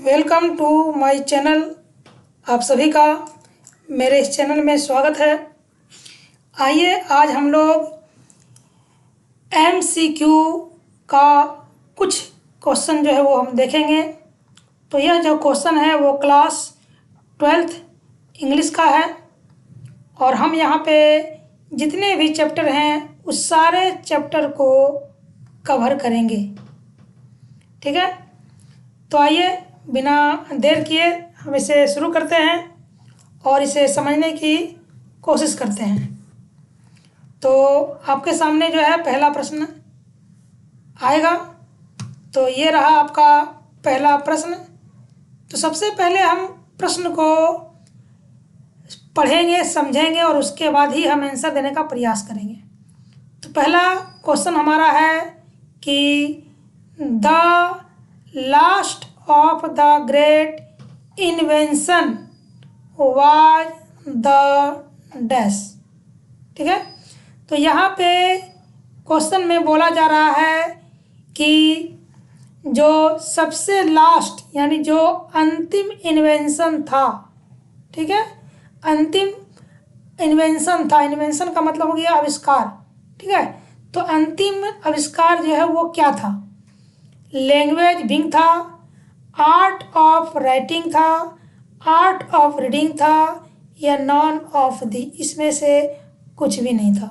Welcome to my channel. आप सभी का मेरे इस चैनल में स्वागत है। आइए आज हम लोग MCQ का कुछ क्वेश्चन जो है वो हम देखेंगे। तो यह जो क्वेश्चन है वो क्लास 12th इंग्लिश का है और हम यहाँ पे जितने भी चैप्टर हैं उस सारे चैप्टर को कवर करेंगे। ठीक है, तो आइए बिना देर किए हम इसे शुरू करते हैं और इसे समझने की कोशिश करते हैं। तो आपके सामने जो है पहला प्रश्न आएगा। तो ये रहा आपका पहला प्रश्न। तो सबसे पहले हम प्रश्न को पढ़ेंगे, समझेंगे और उसके बाद ही हम आंसर देने का प्रयास करेंगे। तो पहला क्वेश्चन हमारा है कि the last of the great invention was the dash। ठीक है, तो यहाँ पे क्वेश्चन में बोला जा रहा है कि जो सबसे लास्ट यानी जो अंतिम इन्वेंशन था, ठीक है, अंतिम इन्वेंशन था। इन्वेंशन का मतलब हो गया आविष्कार। ठीक है, तो अंतिम आविष्कार जो है वो क्या था? लैंग्वेज बिंग था, आर्ट ऑफ राइटिंग था, आर्ट ऑफ रीडिंग था या नॉन ऑफ दी, इसमें से कुछ भी नहीं था।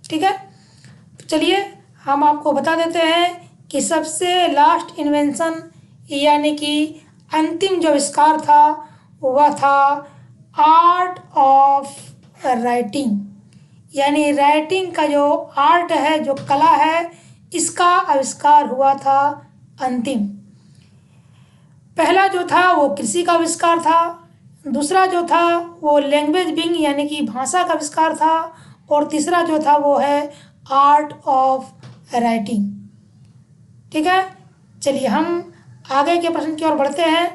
ठीक है, तो चलिए हम आपको बता देते हैं कि सबसे लास्ट इन्वेंशन यानी कि अंतिम जो आविष्कार था वह था आर्ट ऑफ राइटिंग, यानी राइटिंग का जो आर्ट है, जो कला है, इसका आविष्कार हुआ था अंतिम। पहला जो था वो कृषि का आविष्कार था, दूसरा जो था वो लैंग्वेज बिंग यानी कि भाषा का आविष्कार था और तीसरा जो था वो है आर्ट ऑफ राइटिंग। ठीक है, चलिए हम आगे के प्रश्न की ओर बढ़ते हैं।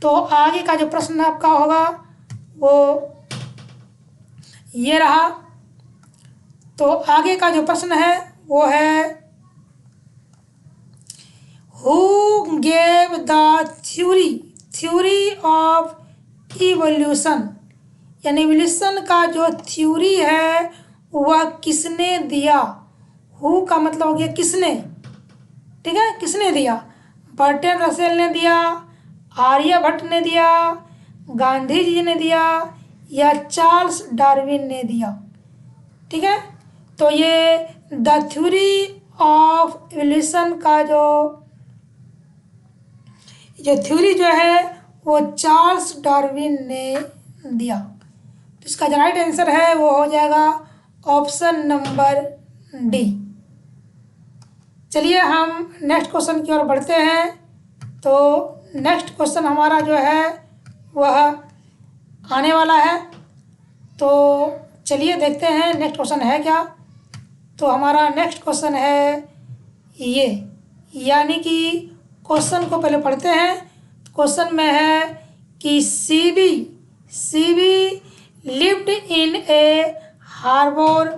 तो आगे का जो प्रश्न आपका होगा वो ये रहा। तो आगे का जो प्रश्न है वो है Who gave the theory of evolution, यानी evolution का जो थ्योरी है वह किसने दिया? Who का मतलब हो गया किसने। ठीक है, किसने दिया? बर्टन रसेल ने दिया, आर्यभट्ट ने दिया, गांधी जी ने दिया या चार्ल्स डार्विन ने दिया। ठीक है, तो ये द थ्योरी ऑफ इवोल्यूशन का जो थ्योरी जो है वो चार्ल्स डार्विन ने दिया। तो इसका जो राइट आंसर है वो हो जाएगा ऑप्शन नंबर डी। चलिए हम नेक्स्ट क्वेश्चन की ओर बढ़ते हैं। तो नेक्स्ट क्वेश्चन हमारा जो है वह आने वाला है। तो चलिए देखते हैं नेक्स्ट क्वेश्चन है क्या। तो हमारा नेक्स्ट क्वेश्चन है ये, यानी कि क्वेश्चन को पहले पढ़ते हैं। क्वेश्चन में है कि CB lived in a harbour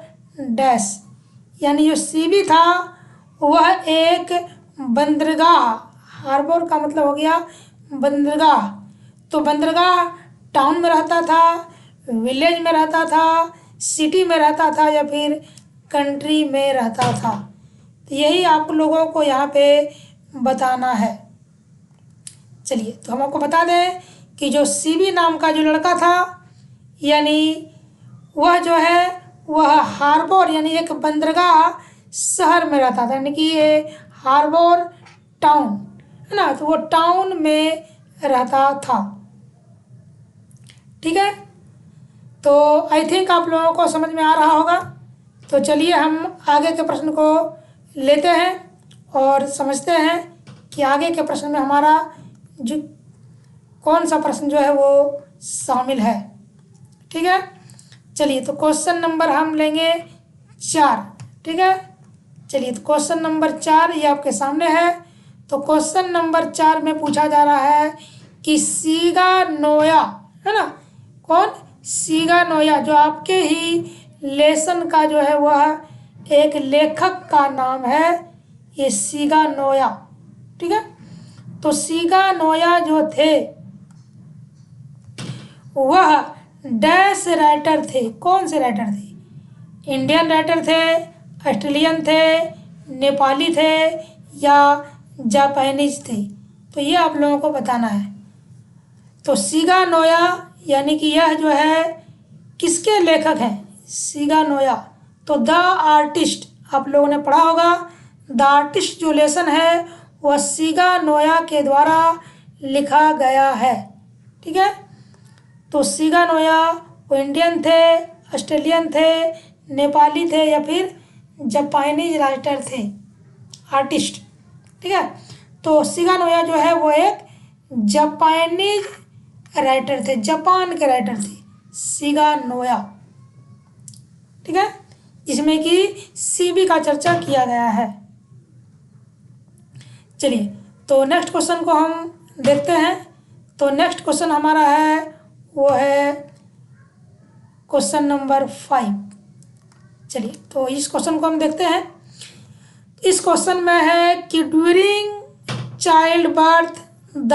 dash, यानी जो सीबी था वह एक बंदरगाह, हार्बर का मतलब हो गया बंदरगाह। तो बंदरगाह टाउन में रहता था, विलेज में रहता था, सिटी में रहता था या फिर कंट्री में रहता था। तो यही आप लोगों को यहाँ पे बताना है। चलिए तो हम आपको बता दें कि जो सीबी नाम का जो लड़का था, यानी वह जो है वह हार्बर यानी एक बंदरगाह शहर में रहता था, यानी कि ये हार्बर टाउन है ना, तो वो टाउन में रहता था। ठीक है, तो आई थिंक आप लोगों को समझ में आ रहा होगा। तो चलिए हम आगे के प्रश्न को लेते हैं और समझते हैं कि आगे के प्रश्न में हमारा जो कौन सा प्रश्न जो है वो शामिल है। ठीक है, चलिए तो क्वेश्चन नंबर हम लेंगे 4। ठीक है, चलिए तो क्वेश्चन नंबर 4 ये आपके सामने है। तो क्वेश्चन नंबर 4 में पूछा जा रहा है कि सीगा नोया, है ना, कौन? सीगा नोया, जो आपके ही लेसन का जो है वह एक लेखक का नाम है, ये सीगा नोया। ठीक है, तो सीगा नोया जो थे वह डैश राइटर थे। कौन से राइटर थे? इंडियन राइटर थे, ऑस्ट्रेलियन थे, नेपाली थे या जापानीज थे? तो ये आप लोगों को बताना है। तो सीगा नोया यानी कि यह जो है किसके लेखक हैं? सीगा नोया। तो द आर्टिस्ट आप लोगों ने पढ़ा होगा। द आर्टिस्ट जो लेसन है वह सीगा नोया के द्वारा लिखा गया है। ठीक है। तो सीगा नोया वो इंडियन थे, ऑस्ट्रेलियन थे, नेपाली थे या फिर जापानीज राइटर थे, आर्टिस्ट। ठीक है। तो सीगा नोया जो है वो एक जापानीज राइटर थे, जापान के राइटर थे सीगा नोया। ठीक है। जिसमें कि सीबी का चर्चा किया गया है। चलिए तो नेक्स्ट क्वेश्चन को हम देखते हैं। तो नेक्स्ट क्वेश्चन हमारा है वो है क्वेश्चन नंबर 5। चलिए तो इस क्वेश्चन को हम देखते हैं। इस क्वेश्चन में है कि during child birth the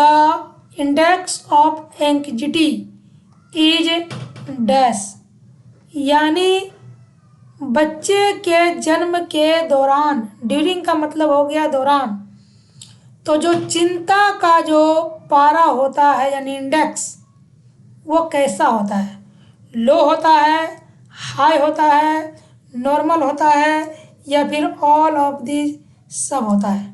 index of anxiety is dash, यानी बच्चे के जन्म के दौरान, ड्यूरिंग का मतलब हो गया दौरान, तो जो चिंता का जो पारा होता है यानी इंडेक्स वो कैसा होता है? लो होता है, हाई होता है, नॉर्मल होता है या फिर ऑल ऑफ दी सब होता है?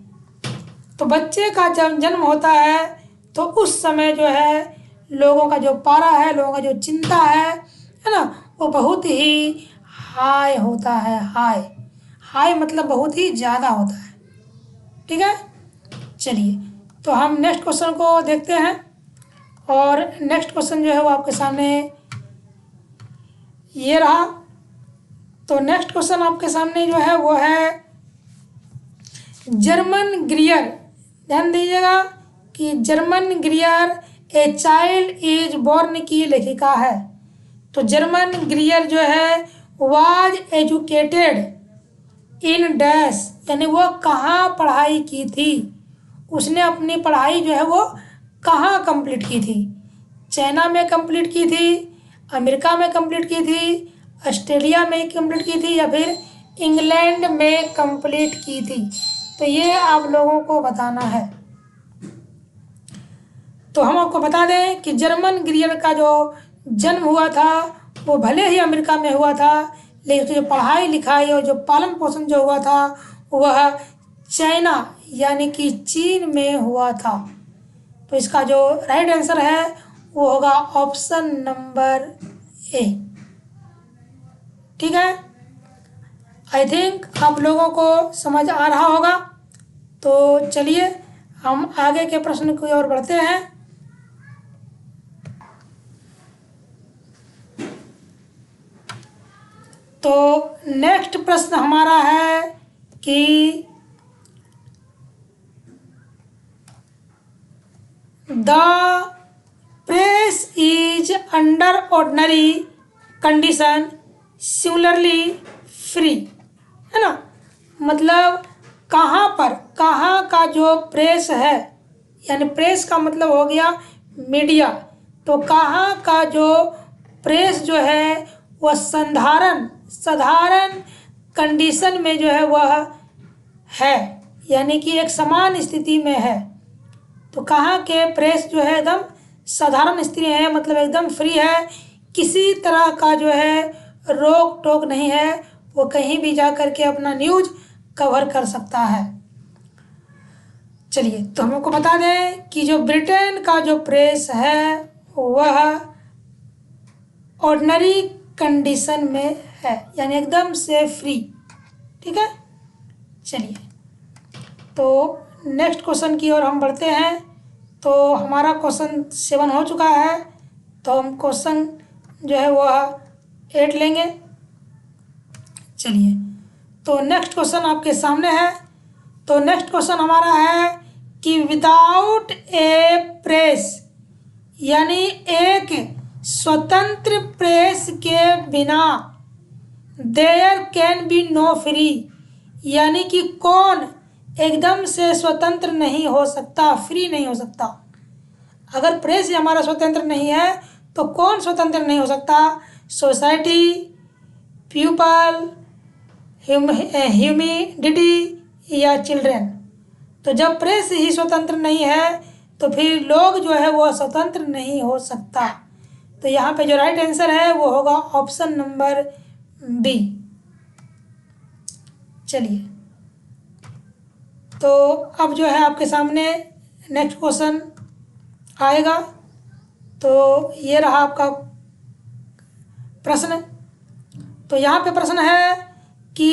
तो बच्चे का जब जन्म होता है तो उस समय जो है लोगों का जो पारा है, लोगों का जो चिंता है ना, वो बहुत ही हाई होता है। हाई, हाई मतलब बहुत ही ज़्यादा होता है। ठीक है। चलिए तो हम नेक्स्ट क्वेश्चन को देखते हैं। और नेक्स्ट क्वेश्चन जो है वो आपके सामने ये रहा। तो नेक्स्ट क्वेश्चन आपके सामने जो है वो है जर्मन ग्रियर। ध्यान दीजिएगा कि Germaine Greer a child is born की लेखिका है। तो जर्मन ग्रियर जो है वाज एजुकेटेड इन डैश, यानी वो कहाँ पढ़ाई की थी? उसने अपनी पढ़ाई जो है वो कहाँ कंप्लीट की थी? चाइना में कंप्लीट की थी, अमेरिका में कंप्लीट की थी, ऑस्ट्रेलिया में कंप्लीट की थी या फिर इंग्लैंड में कंप्लीट की थी? तो ये आप लोगों को बताना है। तो हम आपको बता दें कि जर्मन ग्रियर का जो जन्म हुआ था वो भले ही अमेरिका में हुआ था, लेकिन उसकी जो पढ़ाई लिखाई और जो पालन पोषण जो हुआ था वह चाइना यानी कि चीन में हुआ था। तो इसका जो राइट आंसर है वो होगा ऑप्शन नंबर ए। ठीक है। आई थिंक आप लोगों को समझ आ रहा होगा। तो चलिए हम आगे के प्रश्न की ओर बढ़ते हैं। तो नेक्स्ट प्रश्न हमारा है कि the press is under ordinary condition similarly free, है ना। मतलब कहाँ पर, कहाँ का जो प्रेस है, यानी प्रेस का मतलब हो गया मीडिया। तो कहाँ का जो प्रेस जो है वह साधारण कंडीशन में जो है वह है, यानी कि एक समान स्थिति में है। तो कहाँ के प्रेस जो है एकदम साधारण स्थिति में है, मतलब एकदम फ्री है, किसी तरह का जो है रोक टोक नहीं है, वो कहीं भी जा कर के अपना न्यूज़ कवर कर सकता है। चलिए तो हम आपको बता दें कि जो ब्रिटेन का जो प्रेस है वह ऑर्डिनरी कंडीशन में है, यानी एकदम से फ्री। ठीक है। चलिए तो नेक्स्ट क्वेश्चन की ओर हम बढ़ते हैं। तो हमारा क्वेश्चन 7 हो चुका है, तो हम क्वेश्चन जो है वह 8 लेंगे। चलिए तो नेक्स्ट क्वेश्चन आपके सामने है। तो नेक्स्ट क्वेश्चन हमारा है कि विदाउट ए प्रेस, यानी एक स्वतंत्र प्रेस के बिना there can be no free, यानी कि कौन एकदम से स्वतंत्र नहीं हो सकता, फ्री नहीं हो सकता। अगर प्रेस ही हमारा स्वतंत्र नहीं है तो कौन स्वतंत्र नहीं हो सकता? सोसाइटी, पीपल, ह्यूमिडिटी या चिल्ड्रेन। तो जब प्रेस ही स्वतंत्र नहीं है तो फिर लोग जो है वो स्वतंत्र नहीं हो सकता। तो यहाँ पे जो राइट आंसर है वो होगा ऑप्शन नंबर बी। चलिए, तो अब जो है आपके सामने नेक्स्ट क्वेश्चन आएगा। तो ये रहा आपका प्रश्न। तो यहाँ पे प्रश्न है कि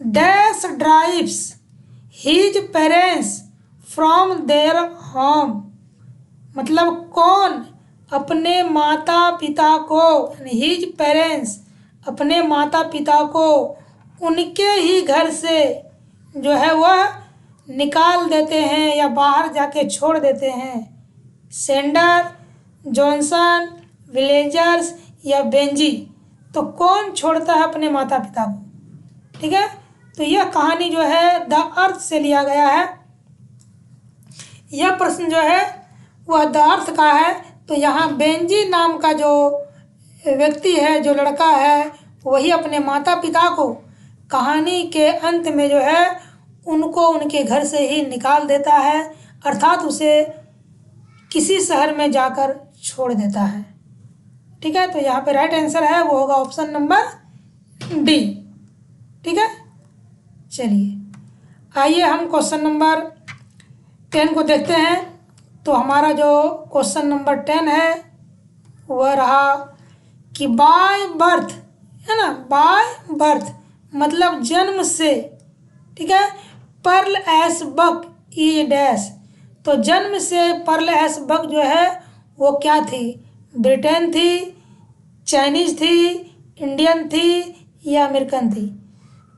dash drives his parents from their home. मतलब कौन अपने माता पिता को, हिज पेरेंट्स अपने माता पिता को उनके ही घर से जो है वह निकाल देते हैं या बाहर जाके छोड़ देते हैं? सेंडर, जॉनसन, विलेजर्स या बेंजी। तो कौन छोड़ता है अपने माता पिता को? ठीक है, तो यह कहानी जो है द अर्थ से लिया गया है। यह प्रश्न जो है वह द अर्थ का है। तो यहाँ बेंजी नाम का जो व्यक्ति है, जो लड़का है, वही अपने माता पिता को कहानी के अंत में जो है उनको उनके घर से ही निकाल देता है, अर्थात उसे किसी शहर में जाकर छोड़ देता है। ठीक है, तो यहाँ पे राइट आंसर है वो होगा ऑप्शन नंबर डी। ठीक है, चलिए आइए हम क्वेश्चन नंबर 10 को देखते हैं। तो हमारा जो क्वेश्चन नंबर 10 है वह रहा कि बाय बर्थ, है ना, बाय बर्थ मतलब जन्म से। ठीक है, Pearl S Buck is dash. तो जन्म से पर्ल एस बक जो है वो क्या थी? ब्रिटेन थी, चाइनीज थी, इंडियन थी या अमेरिकन थी?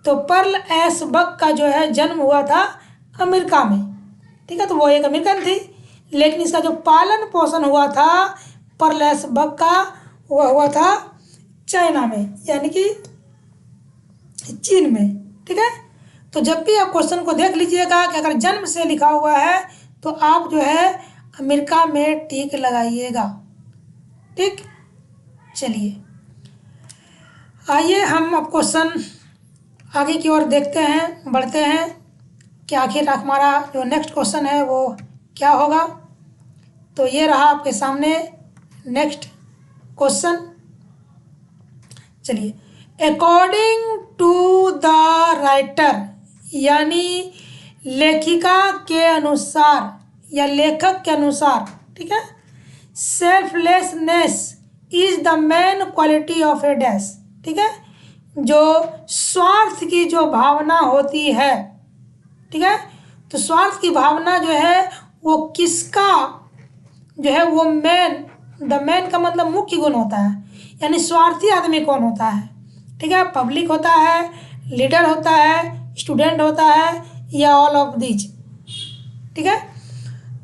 तो पर्ल एस बक का जो है जन्म हुआ था अमेरिका में। ठीक है, तो वो एक अमेरिकन थी, लेकिन इसका जो पालन पोषण हुआ था पर्ल एस बक का वह हुआ था चाइना में, यानी कि चीन में। ठीक है, तो जब भी आप क्वेश्चन को देख लीजिएगा कि अगर जन्म से लिखा हुआ है तो आप जो है अमेरिका में टिक लगाइएगा। ठीक, चलिए आइए हम अब क्वेश्चन आगे की ओर देखते हैं, बढ़ते हैं कि आखिर हमारा जो नेक्स्ट क्वेश्चन है वो क्या होगा। तो ये रहा आपके सामने नेक्स्ट क्वेश्चन। चलिए, अकॉर्डिंग टू द राइटर, यानी लेखिका के अनुसार या लेखक के अनुसार, ठीक है, selflessness is the main quality of A dash. ठीक है, जो स्वार्थ की जो भावना होती है, ठीक है, तो स्वार्थ की भावना जो है वो किसका जो है वो मेन, द मेन का मतलब मुख्य गुण होता है। यानी स्वार्थी आदमी कौन होता है? ठीक है, पब्लिक होता है, लीडर होता है, स्टूडेंट होता है या ऑल ऑफ दीज। ठीक है,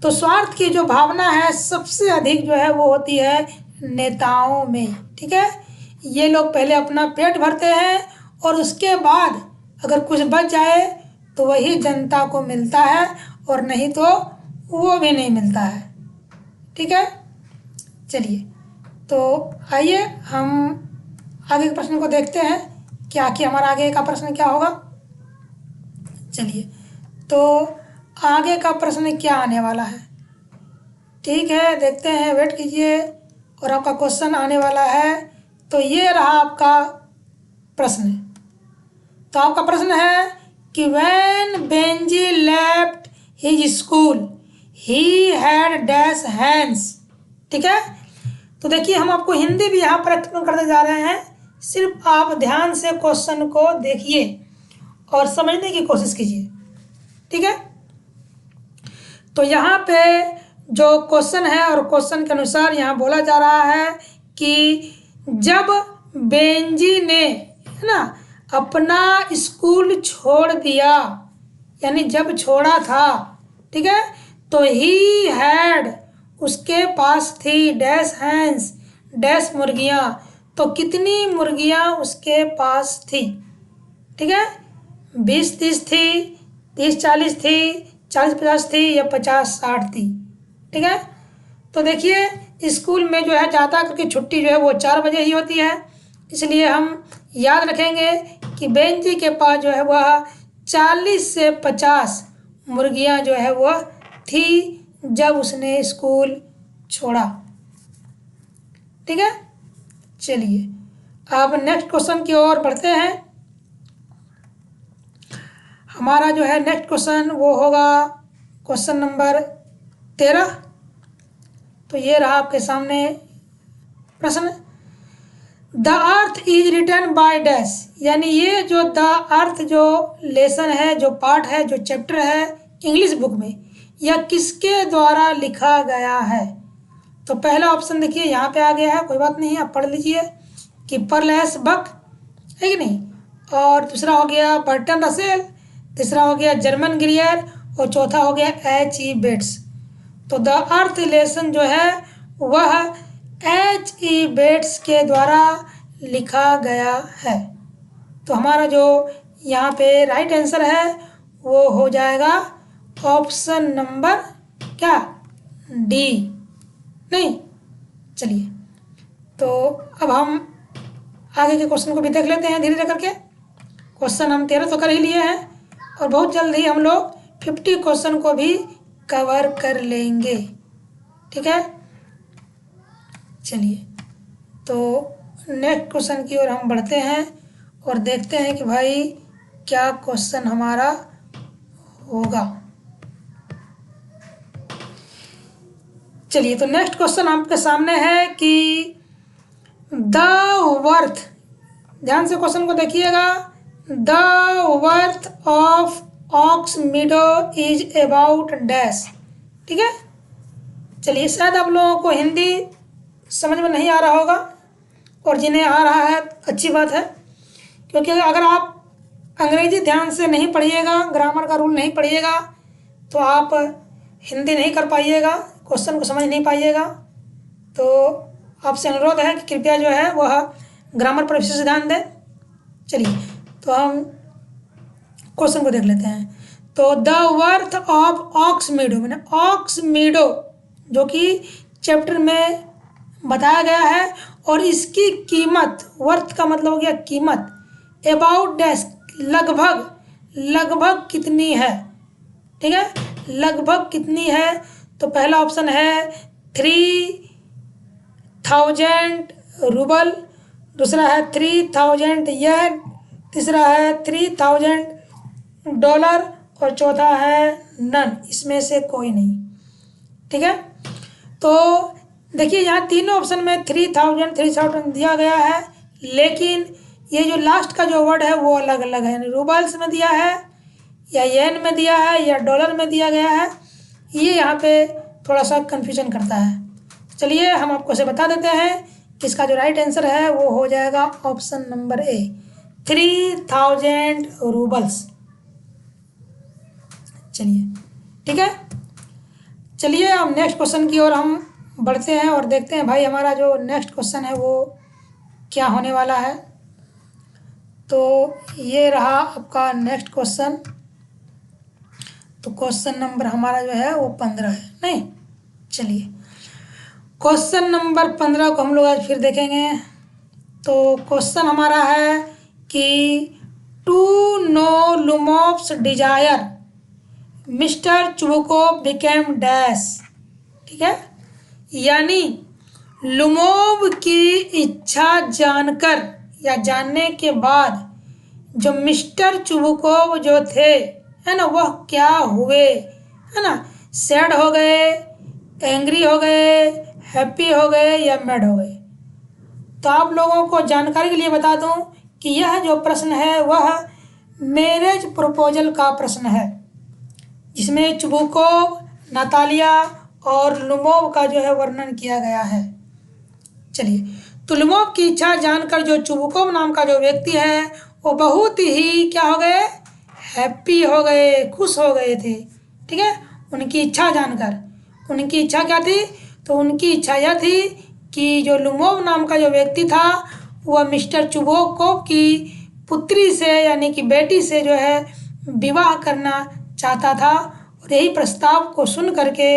तो स्वार्थ की जो भावना है सबसे अधिक जो है वो होती है नेताओं में। ठीक है, ये लोग पहले अपना पेट भरते हैं और उसके बाद अगर कुछ बच जाए तो वही जनता को मिलता है, और नहीं तो वो भी नहीं मिलता है। ठीक है, चलिए तो आइए हम आगे के प्रश्न को देखते हैं कि हमारा आगे का प्रश्न क्या होगा। चलिए, तो आगे का प्रश्न क्या आने वाला है? ठीक है, देखते हैं, वेट कीजिए, और आपका क्वेश्चन आने वाला है। तो ये रहा आपका प्रश्न। तो आपका प्रश्न है कि when Benji left his school he had dash hands. ठीक है, तो देखिए हम आपको हिंदी भी यहाँ पर एक्सप्लेन करते जा रहे हैं, सिर्फ आप ध्यान से क्वेश्चन को देखिए और समझने की कोशिश कीजिए। ठीक है, तो यहाँ पे जो क्वेश्चन है और क्वेश्चन के अनुसार यहाँ बोला जा रहा है कि जब बेंजी ने, है ना, अपना स्कूल छोड़ दिया, यानी जब छोड़ा था, ठीक है, तो ही हैड, उसके पास थी डैश हैंस, डैश मुर्गियाँ। तो कितनी मुर्गियाँ उसके पास थी? ठीक है, 20-30 थी, 30-40 थी, 40-50 थी, या 50-60 थी। ठीक है, तो देखिए स्कूल में जो है ज़्यादा करके छुट्टी जो है वो 4 बजे ही होती है, इसलिए हम याद रखेंगे कि बेंजी के पास जो है वह 40 से 50 मुर्गियाँ जो है वह थी जब उसने स्कूल छोड़ा। ठीक है, चलिए अब नेक्स्ट क्वेश्चन की ओर बढ़ते हैं। हमारा जो है नेक्स्ट क्वेश्चन वो होगा क्वेश्चन नंबर 13। तो ये रहा आपके सामने प्रश्न, the earth is written by dash, यानी ये जो द अर्थ जो लेसन है, जो पार्ट है, जो चैप्टर है इंग्लिश बुक में, यह किसके द्वारा लिखा गया है। तो पहला ऑप्शन देखिए यहाँ पे आ गया है, कोई बात नहीं आप पढ़ लीजिए कि पर्ल एस बक, है कि नहीं, और दूसरा हो गया बर्टन रसेल, तीसरा हो गया जर्मन ग्रियर, और चौथा हो गया H.E. बेट्स। तो द अर्थ लेसन जो है वह H.E. बेट्स के द्वारा लिखा गया है। तो हमारा जो यहाँ पे राइट आंसर है वो हो जाएगा ऑप्शन नंबर क्या, डी। नहीं, चलिए तो अब हम आगे के क्वेश्चन को भी देख लेते हैं धीरे धीरे करके। क्वेश्चन हम 13 तो कर ही लिए हैं और बहुत जल्द ही हम लोग 50 क्वेश्चन को भी कवर कर लेंगे। ठीक है, चलिए तो नेक्स्ट क्वेश्चन की ओर हम बढ़ते हैं और देखते हैं कि भाई क्या क्वेश्चन हमारा होगा। चलिए तो नेक्स्ट क्वेश्चन आपके सामने है कि द वर्थ, ध्यान से क्वेश्चन को देखिएगा, the worth of aux मीडो is about dash. ठीक है, चलिए शायद आप लोगों को हिंदी समझ में नहीं आ रहा होगा, और जिन्हें आ रहा है अच्छी बात है, क्योंकि अगर आप अंग्रेजी ध्यान से नहीं पढ़िएगा, ग्रामर का रूल नहीं पढ़िएगा, तो आप हिंदी नहीं कर पाइएगा, क्वेश्चन को समझ नहीं पाइएगा। तो आपसे अनुरोध है कि कृपया जो है वह ग्रामर पर विशेष ध्यान दें। चलिए तो हम क्वेश्चन को देख लेते हैं। तो द वर्थ ऑफ ऑक्स मीडो, मैंने ऑक्स मीडो जो कि चैप्टर में बताया गया है, और इसकी कीमत, वर्थ का मतलब हो गया कीमत, अबाउट डैश लगभग कितनी है। ठीक है, लगभग कितनी है, तो पहला ऑप्शन है 3000 रूबल, दूसरा है 3000 येन, तीसरा है 3000 डॉलर, और चौथा है नन, इसमें से कोई नहीं। ठीक है, तो देखिए यहाँ तीनों ऑप्शन में 3000 दिया गया है, लेकिन ये जो लास्ट का जो वर्ड है वो अलग अलग है, रूबल्स में दिया है या येन में दिया है या डॉलर में दिया गया है, ये यहाँ पे थोड़ा सा कन्फ्यूजन करता है। चलिए हम आपको से बता देते हैं कि इसका जो राइट आंसर है वो हो जाएगा ऑप्शन नंबर ए, 3000 रूबल्स। चलिए ठीक है, चलिए अब नेक्स्ट क्वेश्चन की ओर हम बढ़ते हैं और देखते हैं भाई हमारा जो नेक्स्ट क्वेश्चन है वो क्या होने वाला है। तो ये रहा आपका नेक्स्ट क्वेश्चन। तो क्वेश्चन नंबर हमारा जो है वो 15 है, नहीं, चलिए क्वेश्चन नंबर 15 को हम लोग आज फिर देखेंगे। तो क्वेश्चन हमारा है कि to know Lomov's desire mister Chubukov became dash. ठीक है, यानी लुमोव की इच्छा जानकर या जानने के बाद जो मिस्टर चुबुकोव जो थे, है ना, वह क्या हुए, है ना, सैड हो गए, एंग्री हो गए, हैप्पी हो गए या मैड हो गए। तो आप लोगों को जानकारी के लिए बता दूं कि यह जो प्रश्न है वह मैरिज प्रपोजल का प्रश्न है, जिसमें चुबुकोव, नातालिया और लुमोव का जो है वर्णन किया गया है। चलिए, तो लुमोव की इच्छा जानकर जो चुबुकोव नाम का जो व्यक्ति है वो बहुत ही क्या हो गए, हैप्पी हो गए, खुश हो गए थे। ठीक है, उनकी इच्छा जानकर, उनकी इच्छा क्या थी, तो उनकी इच्छा यह थी कि जो लुमोव नाम का जो व्यक्ति था वह मिस्टर चुबुकोव की पुत्री से यानी कि बेटी से जो है विवाह करना चाहता था और यही प्रस्ताव को सुन करके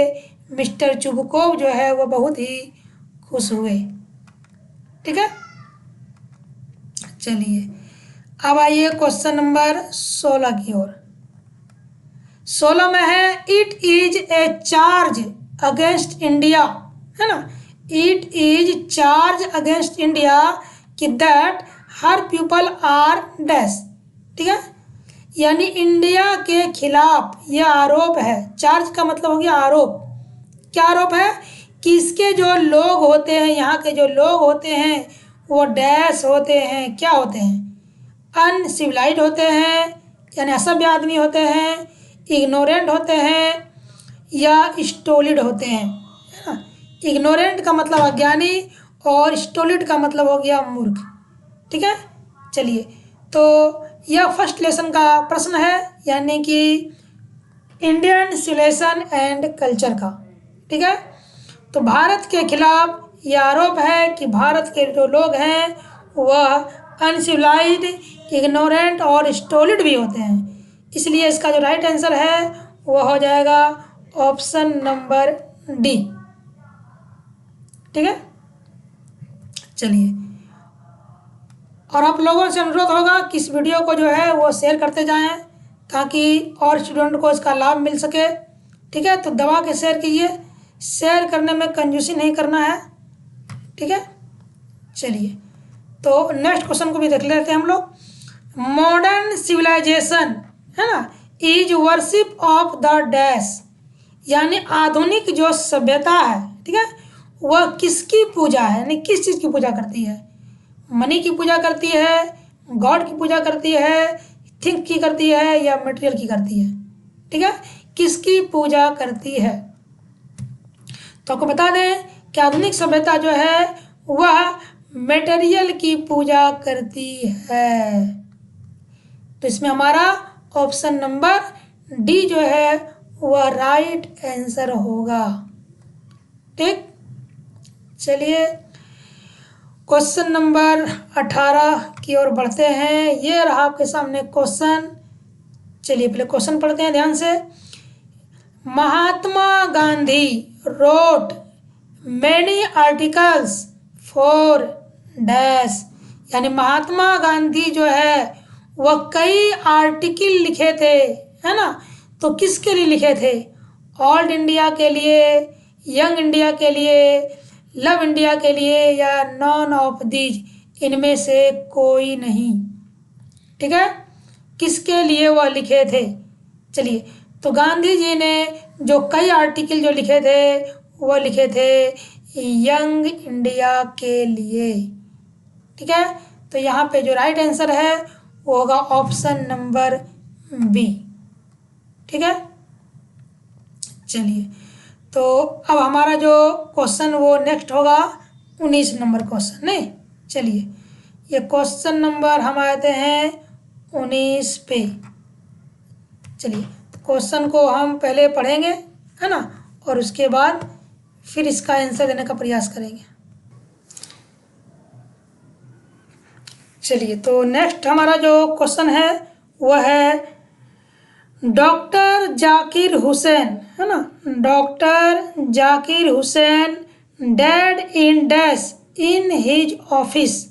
मिस्टर चुबुकोव जो है वो बहुत ही खुश हुए। ठीक है, चलिए अब आइए क्वेश्चन नंबर 16 की ओर। 16 में है it is a charge against India, है ना, it is charge against India कि that her people are dash. ठीक है, यानी इंडिया के खिलाफ यह आरोप है। चार्ज का मतलब हो गया आरोप। क्या आरोप है कि इसके जो लोग होते हैं, यहाँ के जो लोग होते हैं वो डैश होते हैं, क्या होते हैं, अनसिविलाइज्ड होते हैं, यानी असभ्य आदमी होते हैं, इग्नोरेंट होते हैं या स्टोलिड होते हैं, है ना। इग्नोरेंट का मतलब अज्ञानी और स्टोलिड का मतलब हो गया मूर्ख। ठीक है, चलिए तो यह फर्स्ट लेसन का प्रश्न है, यानी कि इंडियन सिविलाइजेशन एंड कल्चर का। ठीक है, तो भारत के खिलाफ यह आरोप है कि भारत के जो लोग हैं वह अनसिविलाइज्ड, इग्नोरेंट और स्टोलिड भी होते हैं। इसलिए इसका जो राइट आंसर है वह हो जाएगा ऑप्शन नंबर डी। ठीक है, चलिए और आप लोगों से अनुरोध होगा कि इस वीडियो को जो है वो शेयर करते जाएं ताकि और स्टूडेंट को इसका लाभ मिल सके। ठीक है, तो दबा के शेयर कीजिए, शेयर करने में कंजूसी नहीं करना है। ठीक है, चलिए तो नेक्स्ट क्वेश्चन को भी देख लेते हैं हम लोग। मॉडर्न सिविलाइजेशन, है ना, is worship of the dash, यानी आधुनिक जो सभ्यता है, ठीक है, वह किसकी पूजा है, यानी किस चीज़ की पूजा करती है। मनी की पूजा करती है, गॉड की पूजा करती है, थिंक की करती है या मटेरियल की करती है। ठीक है, किसकी पूजा करती है। तो आपको बता दें कि आधुनिक सभ्यता जो है वह मटेरियल की पूजा करती है। तो इसमें हमारा ऑप्शन नंबर डी जो है वह राइट आंसर होगा। ठीक, चलिए क्वेश्चन नंबर 18 की ओर बढ़ते हैं। ये रहा आपके सामने क्वेश्चन। चलिए पहले क्वेश्चन पढ़ते हैं ध्यान से। Mahatma Gandhi wrote many articles for dash, यानी महात्मा गांधी जो है वह कई आर्टिकल लिखे थे, है ना। तो किसके लिए लिखे थे, ओल्ड इंडिया के लिए, यंग इंडिया के लिए, लव इंडिया के लिए या नॉन ऑफ दीज, इनमें से कोई नहीं। ठीक है, किसके लिए वह लिखे थे। चलिए तो गांधी जी ने जो कई आर्टिकल जो लिखे थे वह लिखे थे यंग इंडिया के लिए। ठीक है, तो यहाँ पे जो राइट आंसर है वो होगा ऑप्शन नंबर बी। ठीक है, चलिए तो अब हमारा जो क्वेश्चन वो नेक्स्ट होगा 19 नंबर क्वेश्चन। नहीं, चलिए ये क्वेश्चन नंबर हम आते हैं 19 पे। चलिए क्वेश्चन को हम पहले पढ़ेंगे, है ना, और उसके बाद फिर इसका आंसर देने का प्रयास करेंगे। चलिए तो नेक्स्ट हमारा जो क्वेश्चन है वह है डॉक्टर जाकिर हुसैन, है ना, doctor Zakir Hussain dad in dash in his office,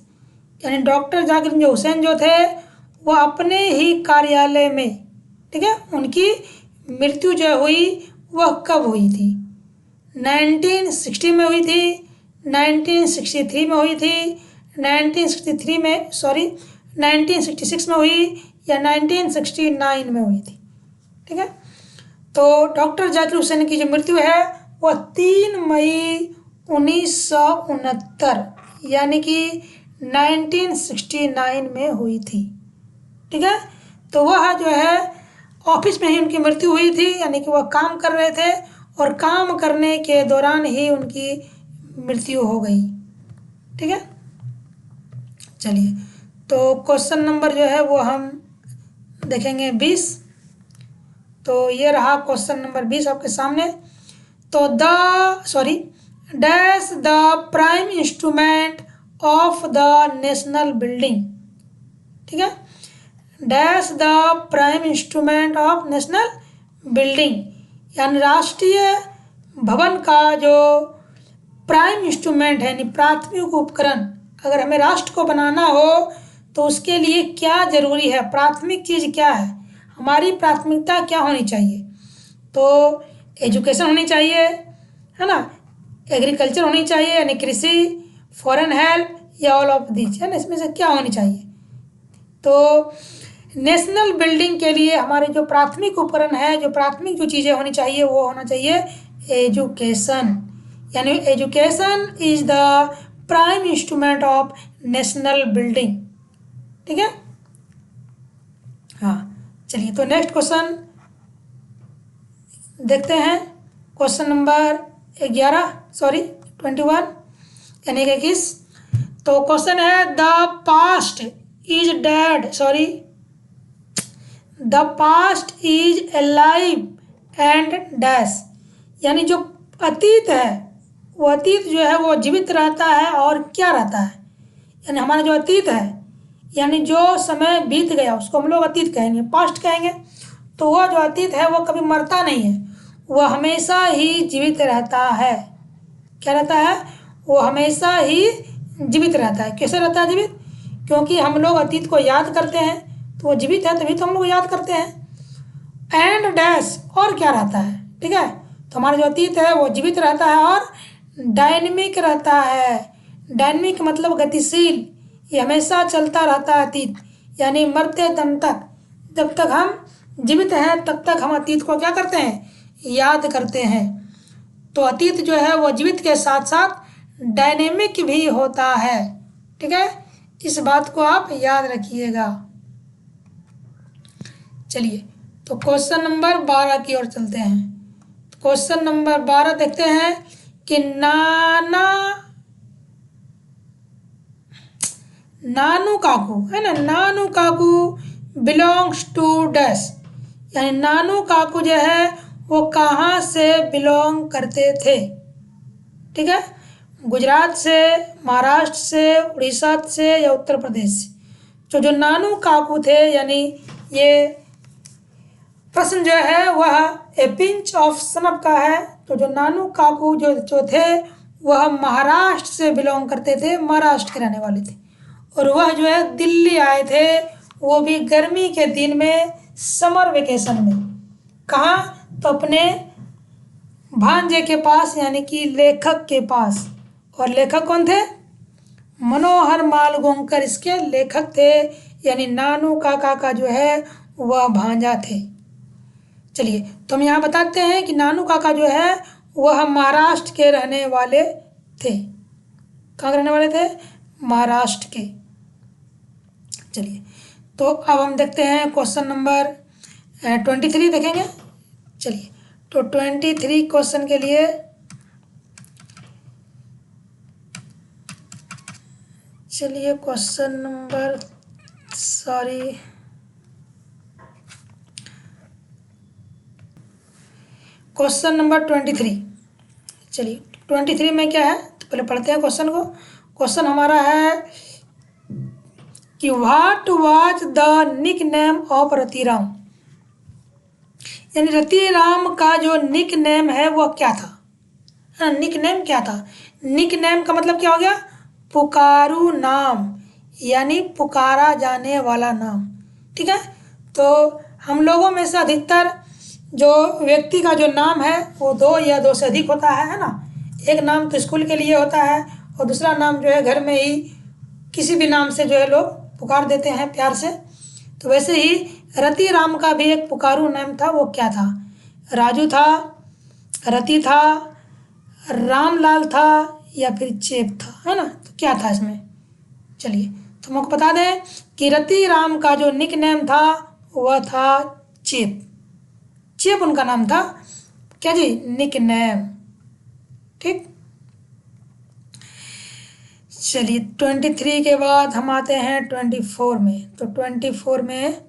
यानी डॉक्टर जाकिर जो हुसैन जो थे वो अपने ही कार्यालय में, ठीक है, उनकी मृत्यु जो हुई वह कब हुई थी। 1960 में हुई थी, 1963 में हुई थी, 1963 में 1966 में हुई या 1969 में हुई थी। ठीक है, तो डॉक्टर जाकिर हुसैन की जो मृत्यु है वह 3 मई 1969 यानी कि 1969 में हुई थी। ठीक है, तो वह जो है ऑफिस में ही उनकी मृत्यु हुई थी, यानी कि वह काम कर रहे थे और काम करने के दौरान ही उनकी मृत्यु हो गई। ठीक है, चलिए तो क्वेश्चन नंबर जो है वो हम देखेंगे 20। तो ये रहा क्वेश्चन नंबर 20 आपके सामने। तो dash the prime instrument of the national building. ठीक है, dash the prime instrument of national building यानी राष्ट्रीय भवन का जो प्राइम इंस्ट्रूमेंट है यानी प्राथमिक उपकरण, अगर हमें राष्ट्र को बनाना हो तो उसके लिए क्या जरूरी है, प्राथमिक चीज़ क्या है, हमारी प्राथमिकता क्या होनी चाहिए। तो एजुकेशन होनी चाहिए, है ना, एग्रीकल्चर होनी चाहिए यानी कृषि, फॉरेन हेल्प या ऑल ऑफ दिस, है ना, इसमें से क्या होनी चाहिए। तो नेशनल बिल्डिंग के लिए हमारे जो प्राथमिक उपकरण है, जो प्राथमिक जो चीज़ें होनी चाहिए वो होना चाहिए एजुकेशन, यानी education is the prime instrument of national building. ठीक है, हाँ चलिए तो नेक्स्ट क्वेश्चन देखते हैं। क्वेश्चन नंबर 21 यानी कि 21। तो क्वेश्चन है the past is dead, the past is alive and dash, यानी जो अतीत है वो अतीत जो है वो जीवित रहता है और क्या रहता है, यानी हमारा जो अतीत है यानी जो समय बीत गया उसको हम लोग अतीत कहेंगे, पास्ट कहेंगे। तो वह जो अतीत है वो कभी मरता नहीं है, वह हमेशा ही जीवित रहता है। क्या रहता है, वो हमेशा ही जीवित रहता है। कैसे रहता है जीवित, क्योंकि हम लोग अतीत को याद करते हैं तो वो जीवित है, तभी तो हम लोग याद करते हैं। एंड डैश, और क्या रहता है, ठीक है, तो हमारा जो अतीत है वो जीवित रहता है और डायनेमिक रहता है। डायनेमिक मतलब गतिशील, ये हमेशा चलता रहता है अतीत, यानी मरते दम तक, जब तक हम जीवित हैं तब तक हम अतीत को क्या करते हैं, याद करते हैं। तो अतीत जो है वो जीवित के साथ साथ डायनेमिक भी होता है। ठीक है, इस बात को आप याद रखिएगा। चलिए तो क्वेश्चन नंबर 12 की ओर चलते हैं। क्वेश्चन नंबर 12 देखते हैं कि नानू काकू, है ना, नानू काकू बिलोंग्स टू डैश, यानी नानू काकू जो है वो कहाँ से बिलोंग करते थे। ठीक है, गुजरात से, महाराष्ट्र से, उड़ीसा से या उत्तर प्रदेश से। जो नानू काकू थे, यानी ये प्रश्न जो है वह ए पिंच ऑफ सनब का है। तो जो नानू काकू जो थे वह महाराष्ट्र से बिलोंग करते थे, महाराष्ट्र के रहने वाले थे, और वह जो है दिल्ली आए थे, वो भी गर्मी के दिन में, समर वेकेशन में। कहाँ, तो अपने भांजे के पास यानी कि लेखक के पास। और लेखक कौन थे, मनोहर मालगोंकर इसके लेखक थे, यानी नानू काका का जो है वह भांजा थे। चलिए तो हम यहाँ बताते हैं कि नानू काका जो है वह महाराष्ट्र के रहने वाले थे। कहाँ रहने वाले थे, महाराष्ट्र के। चलिए तो अब हम देखते हैं क्वेश्चन नंबर 23 देखेंगे। चलिए तो 23 क्वेश्चन के लिए चलिए क्वेश्चन नंबर क्वेश्चन नंबर 23। चलिए 23 में क्या है तो पहले पढ़ते हैं क्वेश्चन को। क्वेश्चन हमारा है कि what was the nick name of Ratiram, यानी रतिराम का जो निक नेम है वह क्या था। निक नेम क्या था, निक नेम का मतलब क्या हो गया, पुकारू नाम, यानी पुकारा जाने वाला नाम। ठीक है, तो हम लोगों में से अधिकतर जो व्यक्ति का जो नाम है वो 2 या 2 से अधिक होता है ना। एक नाम तो स्कूल के लिए होता है और दूसरा नाम जो है घर में ही किसी भी नाम से जो है लोग पुकार देते हैं प्यार से। तो वैसे ही रतिराम का भी एक पुकारू नाम था, वो क्या था, राजू था, रति था, रामलाल था या फिर चेप था, है ना। तो क्या था इसमें, चलिए तो हमको बता दें कि रतिराम का जो निक नेम था वह था चेप। चेप उनका नाम था, क्या जी, निक नेम। ठीक, चलिए 23 के बाद हम आते हैं 24 में। तो 24 में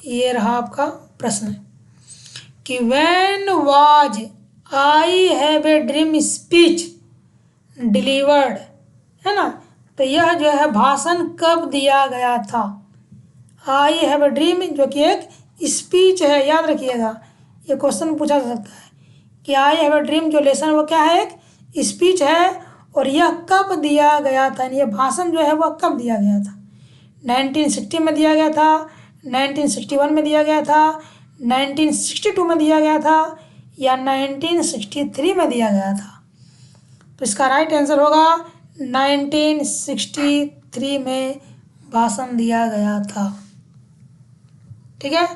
ये रहा आपका प्रश्न कि when was I have a dream speech delivered, है ना। तो यह जो है भाषण कब दिया गया था। आई हैव ए ड्रीम जो कि एक स्पीच है, याद रखिएगा, ये क्वेश्चन पूछा जा सकता है कि आई हैव अ ड्रीम, जो लेसन वो क्या है, एक स्पीच है, और यह कब दिया गया था, ये भाषण जो है वह कब दिया गया था। 1960 में दिया गया था, 1961 में दिया गया था, 1962 में दिया गया था, या 1963 में दिया गया था। तो इसका राइट आंसर होगा 1963 में भाषण दिया गया था। ठीक है,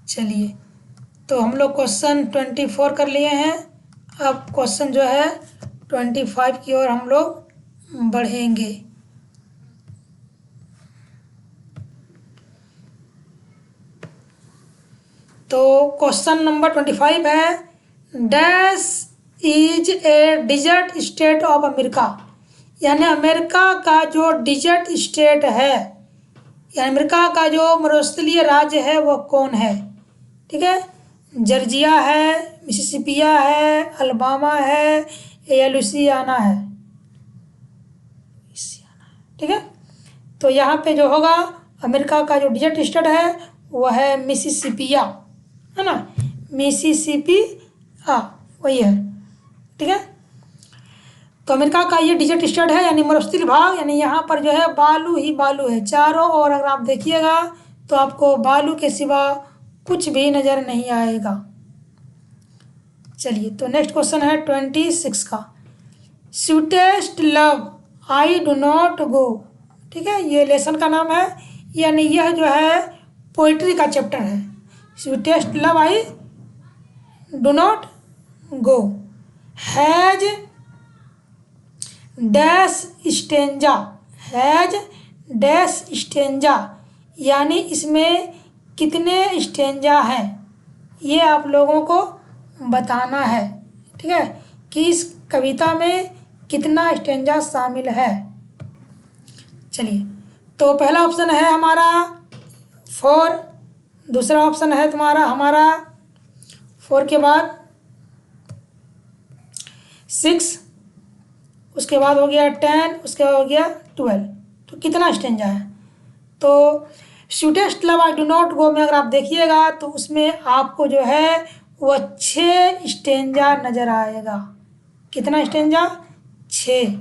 चलिए, तो हम लोग क्वेश्चन 24 कर लिए हैं। अब क्वेश्चन जो है 25 की ओर हम लोग बढ़ेंगे। तो क्वेश्चन नंबर 25 है, dash is a desert state of America, यानी अमेरिका का जो डिजर्ट स्टेट है, यानी अमेरिका का जो मरुस्थलीय राज्य है वो कौन है। ठीक है, जॉर्जिया है, मिसिसिपिया है, अल्बामा है, या लुइसियाना है। ठीक है, तो यहाँ पे जो होगा अमेरिका का जो डिजर्ट स्टेट है वह है मिसिसिपिया, है ना, मिसिसिपी, वही है। ठीक है, तो अमेरिका का ये डिजर्ट स्टेट है, यानी मरुस्थलीय भाग, यानी यहाँ पर जो है बालू ही बालू है चारों ओर। अगर आप देखिएगा तो आपको बालू के सिवा कुछ भी नज़र नहीं आएगा। चलिए, तो नेक्स्ट क्वेश्चन है 26 का, sweetest love I do not गो। ठीक है, ये लेसन का नाम है, यानी यह जो है पोइट्री का चैप्टर है। Sweetest love I do not go has dash stanza, has dash stanza, यानी इसमें कितने स्टेंजा हैं, ये आप लोगों को बताना है। ठीक है, कि इस कविता में कितना स्टेंजा शामिल है। चलिए, तो पहला ऑप्शन है हमारा 4, दूसरा ऑप्शन है तुम्हारा हमारा 4 के बाद 6, उसके बाद हो गया 10, उसके बाद हो गया 12। तो कितना स्टेंजा है, तो sweetest love I do not गो में अगर आप देखिएगा तो उसमें आपको जो है वह 6 स्टेंजा नज़र आएगा। कितना स्टेंजा, 6।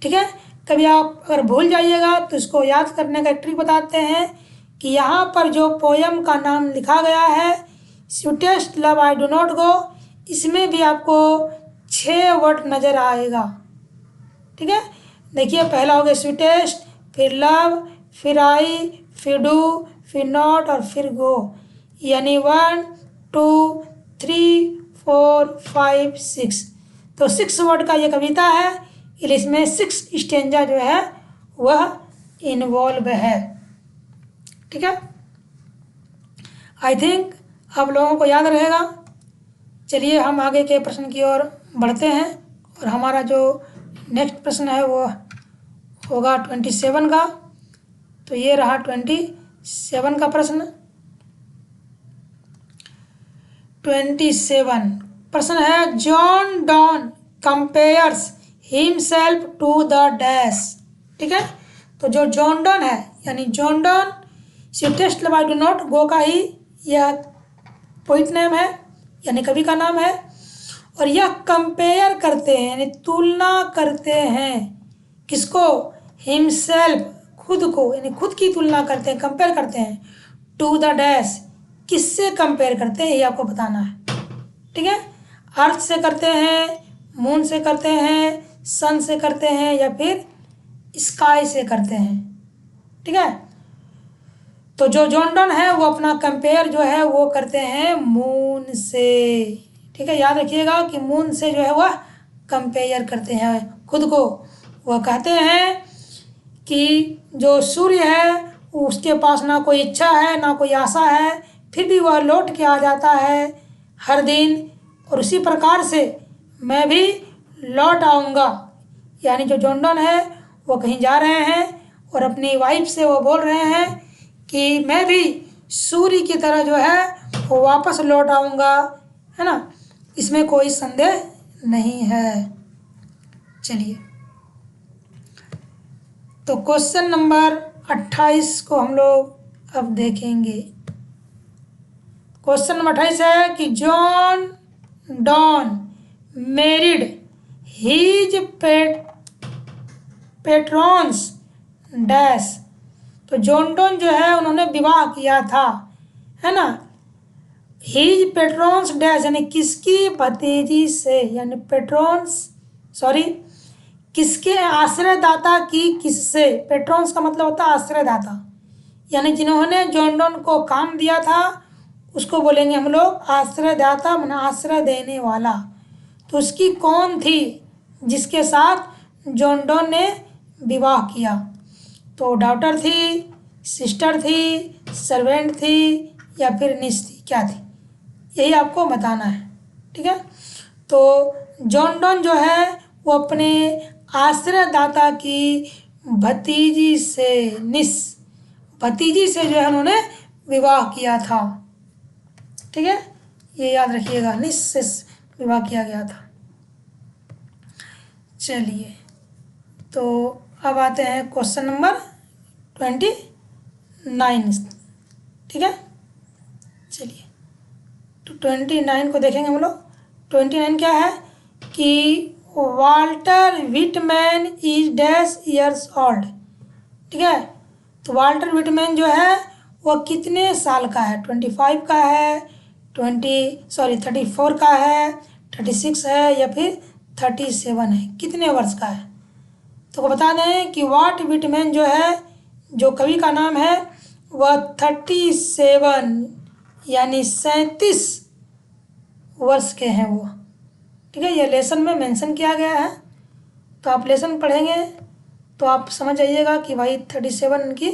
ठीक है, कभी आप अगर भूल जाइएगा तो इसको याद करने का ट्रिक बताते हैं कि यहाँ पर जो पोयम का नाम लिखा गया है sweetest love I do not गो, इसमें भी आपको 6 वर्ड नज़र आएगा। ठीक है, देखिए, पहला हो गया स्वीटेस्ट, फिर लव, फिर आई, फिर डू, फिर नॉट और फिर गो, यानी 1 2 3 4 5 6। तो 6 वर्ड का ये कविता है, इसमें 6 स्टेंजा जो है वह इन्वॉल्व है। ठीक है, आई थिंक आप लोगों को याद रहेगा। चलिए, हम आगे के प्रश्न की ओर बढ़ते हैं, और हमारा जो नेक्स्ट प्रश्न है वो होगा 27 का। तो ये रहा 27 का प्रश्न। 27 प्रश्न है, John Donne compares himself to the dash. ठीक है, तो जो जॉन डॉन है, यानी John Donne sweetest love I do not go का ही यह पोइट नेम है, यानी कवि का नाम है, और यह कंपेयर करते हैं, यानी तुलना करते हैं, किसको, हिमसेल्फ, खुद को, यानी खुद की तुलना करते हैं, कंपेयर करते हैं, टू द डैश, किससे कंपेयर करते हैं ये आपको बताना है। ठीक है, अर्थ से करते हैं, मून से करते हैं, सन से करते हैं, या फिर स्काई से करते हैं। ठीक है, तो जो जॉन डॉन है वो अपना कंपेयर जो है वो करते हैं मून से। ठीक है, याद रखिएगा कि मून से जो है वह कंपेयर करते हैं खुद को। वह कहते हैं कि जो सूर्य है उसके पास ना कोई इच्छा है ना कोई आशा है, फिर भी वह लौट के आ जाता है हर दिन, और उसी प्रकार से मैं भी लौट आऊँगा। यानी जो जॉन डॉन है वो कहीं जा रहे हैं और अपनी वाइफ से वो बोल रहे हैं कि मैं भी सूर्य की तरह जो है वो वापस लौट आऊँगा, है ना, इसमें कोई संदेह नहीं है। चलिए, तो क्वेश्चन नंबर 28 को हम लोग अब देखेंगे। क्वेश्चन नंबर 28 है कि John Donne married his patrons dash. तो जॉन डॉन जो है उन्होंने विवाह किया था, है ना। हीज पेट्रॉन्स डैश यानी किसकी भतीजी से, यानी पेट्रॉन्स सॉरी किसके आश्रयदाता की किससे। पेट्रॉन्स का मतलब होता है आश्रयदाता, यानी जिन्होंने जॉन डॉन को काम दिया था उसको बोलेंगे हम लोग आश्रयदाता, माना आश्रय देने वाला। तो उसकी कौन थी जिसके साथ जॉन डॉन ने विवाह किया। तो डॉटर थी, सिस्टर थी, सर्वेंट थी या फिर निश थी, क्या थी, यही आपको बताना है। ठीक है। तो जॉन डॉन जो है वो अपने आश्रयदाता की भतीजी से, निश भतीजी से जो है उन्होंने विवाह किया था। ठीक है, ये याद रखिएगा, निश से विवाह किया गया था। चलिए, तो अब आते हैं क्वेश्चन नंबर 29। ठीक है, चलिए तो 29 को देखेंगे हम लोग। 29 क्या है कि Walter Whitman is dash years old. ठीक है, तो वाल्टर विटमैन जो है वो कितने साल का है। 25 का है, 34 का है, 36 है या फिर 37 है, कितने वर्ष का है। तो बता दें कि वाल्ट विटमैन जो है, जो कवि का नाम है, वह 37 यानी 37 वर्ष के हैं वो। ठीक है, ये लेसन में मेंशन किया गया है, तो आप लेसन पढ़ेंगे तो आप समझ जाइएगा कि भाई 37 उनकी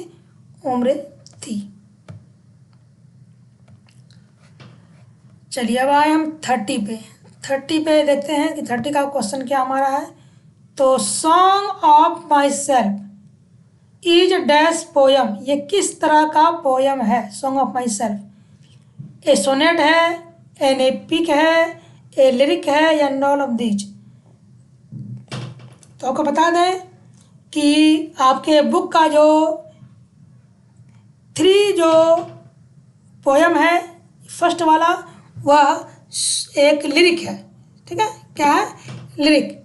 उम्र थी। चलिए अब आए हम 30 पे। 30 पे देखते हैं कि 30 का क्वेश्चन क्या हमारा है। तो song of myself is dash poem, ये किस तरह का पोयम है। Song of myself a sonnet है, एन एपिक है, ए लिरिक है या नॉल ऑफ दीज। तो आपको बता दें कि आपके बुक का जो 3 जो पोयम है, फर्स्ट वाला वह एक लिरिक है। ठीक है, क्या है, लिरिक,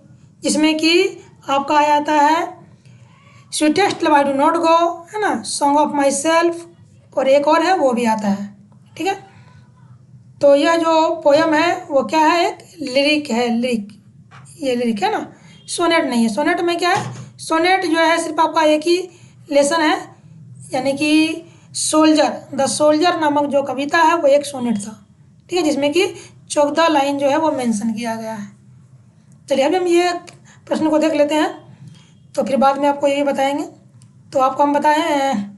जिसमें कि आपका आ जाता है sweetest love I do not गो, है ना, सॉन्ग ऑफ माई सेल्फ, और एक और है वो भी आता है। ठीक है, तो यह जो पोयम है वो क्या है, एक लिरिक है। लिरिक, ये लिरिक है ना, सोनेट नहीं है। सोनेट में क्या है, सोनेट जो है सिर्फ आपका एक ही लेसन है, यानी कि सोल्जर, द सोल्जर नामक जो कविता है वो एक सोनेट था। ठीक है, जिसमें कि 14 लाइन जो है वो मेंशन किया गया है। चलिए अभी हम ये प्रश्न को देख लेते हैं, तो फिर बाद में आपको ये भी बताएंगे। तो आपको हम बताएं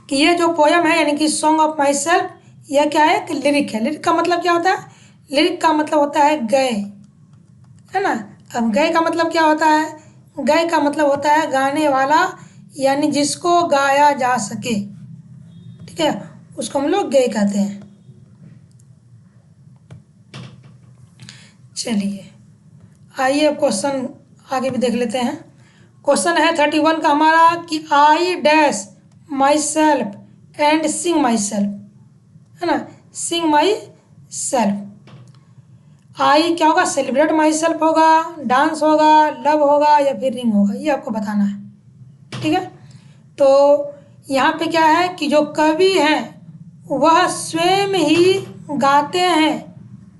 कि ये जो पोयम है यानी कि सॉन्ग ऑफ माई सेल्फ, यह क्या है, एक लिरिक है। लिरिक का मतलब क्या होता है, लिरिक का मतलब होता है गए, है ना। अब गए का मतलब क्या होता है, गए का मतलब होता है गाने वाला, यानी जिसको गाया जा सके। ठीक है, उसको हम लोग गए कहते हैं। चलिए आइए अब क्वेश्चन आगे भी देख लेते हैं। क्वेश्चन है 31 का हमारा कि I dash my self and Singh my self, है ना, सिंग माई सेल्फ। आई क्या होगा, सेलिब्रेट माई सेल्फ होगा, डांस होगा, लव होगा या फिर रिंग होगा, ये आपको बताना है। ठीक है, तो यहाँ पे क्या है कि जो कवि हैं वह स्वयं ही गाते हैं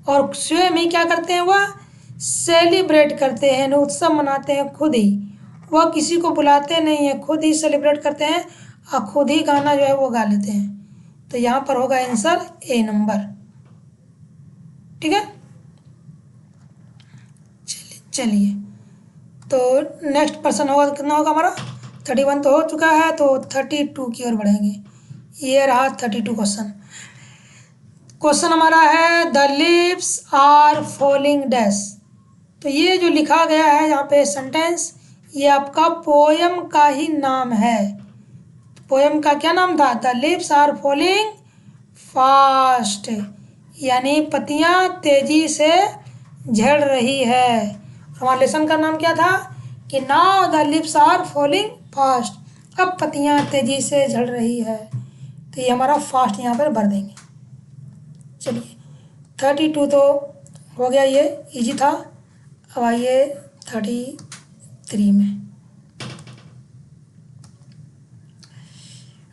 और स्वयं ही क्या करते हैं, वह सेलिब्रेट करते हैं, उत्सव मनाते हैं खुद ही। वह किसी को बुलाते नहीं हैं, खुद ही सेलिब्रेट करते हैं और खुद ही गाना जो है वो गा लेते हैं। तो यहाँ पर होगा आंसर ए नंबर। ठीक है, चलिए तो नेक्स्ट पर्सन होगा, कितना होगा हमारा, 31 तो हो चुका है, तो 32 की ओर बढ़ेंगे। ये रहा 32 क्वेश्चन। क्वेश्चन हमारा है the leaves are falling dash. तो ये जो लिखा गया है यहाँ पे सेंटेंस, ये आपका पोयम का ही नाम है। पोयम का क्या नाम था, the leaves are falling fast, यानी पत्तियाँ तेजी से झड़ रही है। हमारे लेसन का नाम क्या था कि now the leaves are falling fast, अब पत्तियाँ तेजी से झड़ रही है। तो ये हमारा फास्ट यहाँ पर भर देंगे। चलिए 32 तो हो गया, ये इजी था। अब आइए 33 में।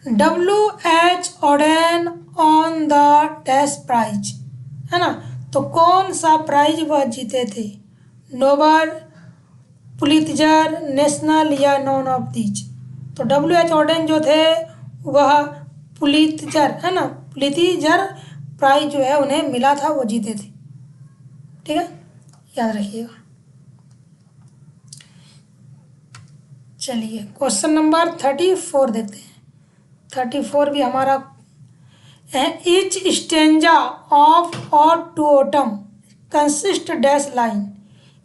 WH Auden on the test prize, है ना। तो कौन सा प्राइज वह जीते थे? नोबल, पुलित्जर, नेशनल या नॉन ऑफ दीज। तो WH ऑर्डेन जो थे वह पुलित्जर, है ना, पुलित्जर प्राइज जो है उन्हें मिला था, वो जीते थे। ठीक है, याद रखिएगा। चलिए क्वेश्चन नंबर 34 देखते हैं। 34 भी हमारा है। Each stanza of ode to autumn consist dash line,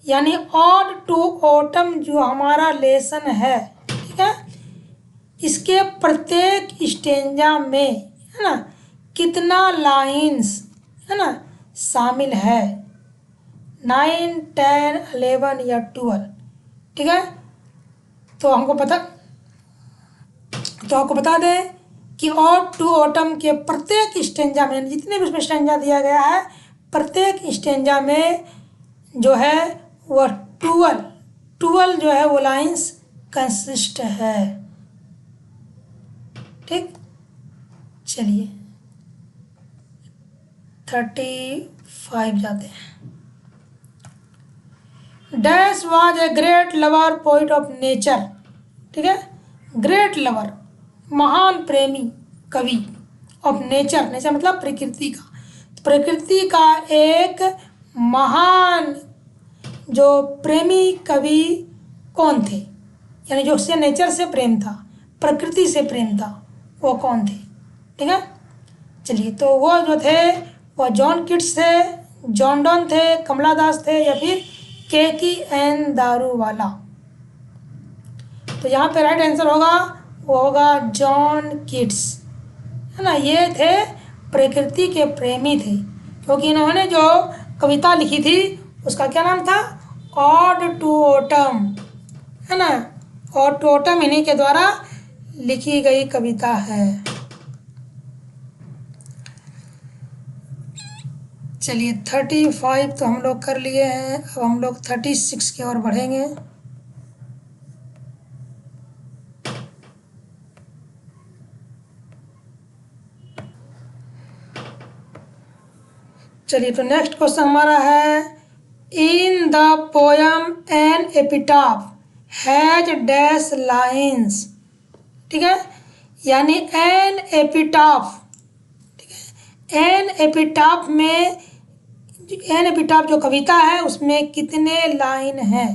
यानी ऑड टू ऑटम जो हमारा लेसन है, ठीक है, इसके प्रत्येक स्टेंजा में, है ना, कितना लाइंस, है ना, शामिल है? 9, 10, 11 या 12। ठीक है, तो आपको बता दें कि ऑड टू ऑटम के प्रत्येक स्टेंजा में, जितने भी उसमें स्टेंजा दिया गया है, प्रत्येक स्टेंजा में जो है वह 12 जो है वो लाइंस कंसिस्ट है। ठीक, चलिए 35 जाते हैं। Dash was a great lover poet of nature. ठीक है, ग्रेट लवर, महान प्रेमी कवि, ऑफ नेचर, नेचर मतलब प्रकृति का। तो प्रकृति का एक महान जो प्रेमी कवि कौन थे, यानी जो उससे नेचर से प्रेम था, प्रकृति से प्रेम था, वो कौन थे? ठीक है, चलिए तो वो जो थे वो जॉन किट्स थे, जॉन डॉन थे, कमला दास थे, या फिर KKN दारूवाला। तो यहाँ पे राइट आंसर होगा, वो होगा जॉन किट्स, है ना। ये थे प्रकृति के प्रेमी थे, क्योंकि इन्होंने जो कविता लिखी थी उसका क्या नाम था? ऑड टू ऑटम, है ना। ऑड टू ऑटम इन्हीं के द्वारा लिखी गई कविता है। चलिए 35 तो हम लोग कर लिए हैं। अब हम लोग 36 की ओर बढ़ेंगे। चलिए तो नेक्स्ट क्वेश्चन हमारा है, in the poem an epitaph has dash lines. ठीक है, यानी एन एपिटाफ, ठीक है, एन एपिटाफ में, एन एपिटाफ जो कविता है उसमें कितने लाइन हैं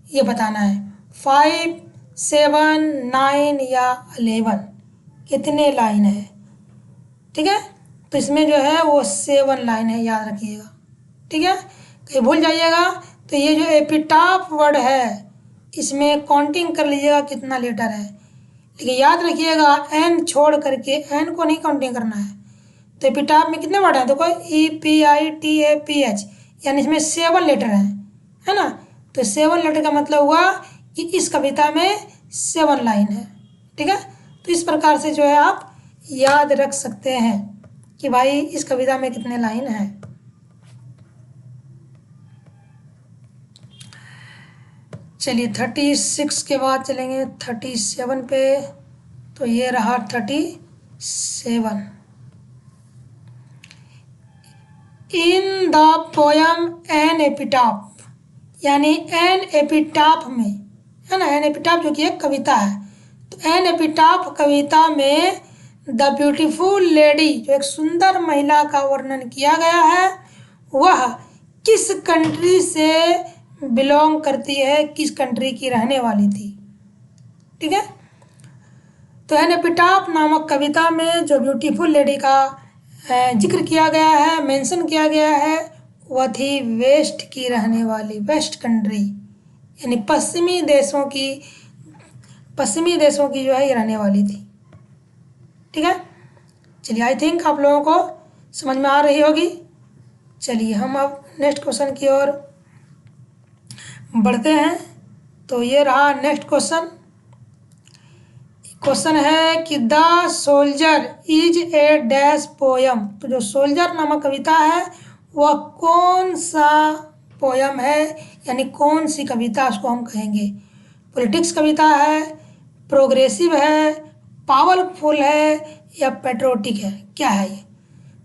ये बताना है। 5, 7, 9 या 11, कितने लाइन है? ठीक है, तो इसमें जो है वो 7 लाइन है, याद रखिएगा। ठीक है, कहीं भूल जाइएगा तो ये जो एपिटाफ वर्ड है इसमें काउंटिंग कर लीजिएगा कितना लेटर है, लेकिन याद रखिएगा एन छोड़ करके, एन को नहीं काउंटिंग करना है। तो एपिटाफ में कितने वर्ड हैं? देखो EPITAPH, यानी इसमें 7 लेटर हैं, है ना। तो 7 लेटर का मतलब हुआ कि इस कविता में 7 लाइन है। ठीक है, तो इस प्रकार से जो है आप याद रख सकते हैं कि भाई इस कविता में कितने लाइन हैं। चलिए 36 के बाद चलेंगे 37 पे। तो ये रहा 37। In the poem an epitaph, यानी एन एपिटाफ में, है ना, एन एपिटाफ जो कि एक कविता है, तो एन एपिटाफ कविता में द ब्यूटीफुल लेडी, जो एक सुंदर महिला का वर्णन किया गया है, वह किस कंट्री से बिलोंग करती है, किस कंट्री की रहने वाली थी। ठीक है, तो एन एपिटाफ नामक कविता में जो ब्यूटीफुल लेडी का जिक्र किया गया है, मेंशन किया गया है, वह थी वेस्ट की रहने वाली, वेस्ट कंट्री, यानी पश्चिमी देशों की जो है ये रहने वाली थी। ठीक है, चलिए आई थिंक आप लोगों को समझ में आ रही होगी। चलिए हम अब नेक्स्ट क्वेश्चन की ओर बढ़ते हैं। तो ये रहा नेक्स्ट क्वेश्चन। क्वेश्चन है कि the soldier is a dash poem. तो जो सोल्जर नामक कविता है वह कौन सा पोयम है, यानी कौन सी कविता उसको हम कहेंगे। पॉलिटिक्स कविता है, प्रोग्रेसिव है, पावरफुल है या पेट्रोटिक है, क्या है ये।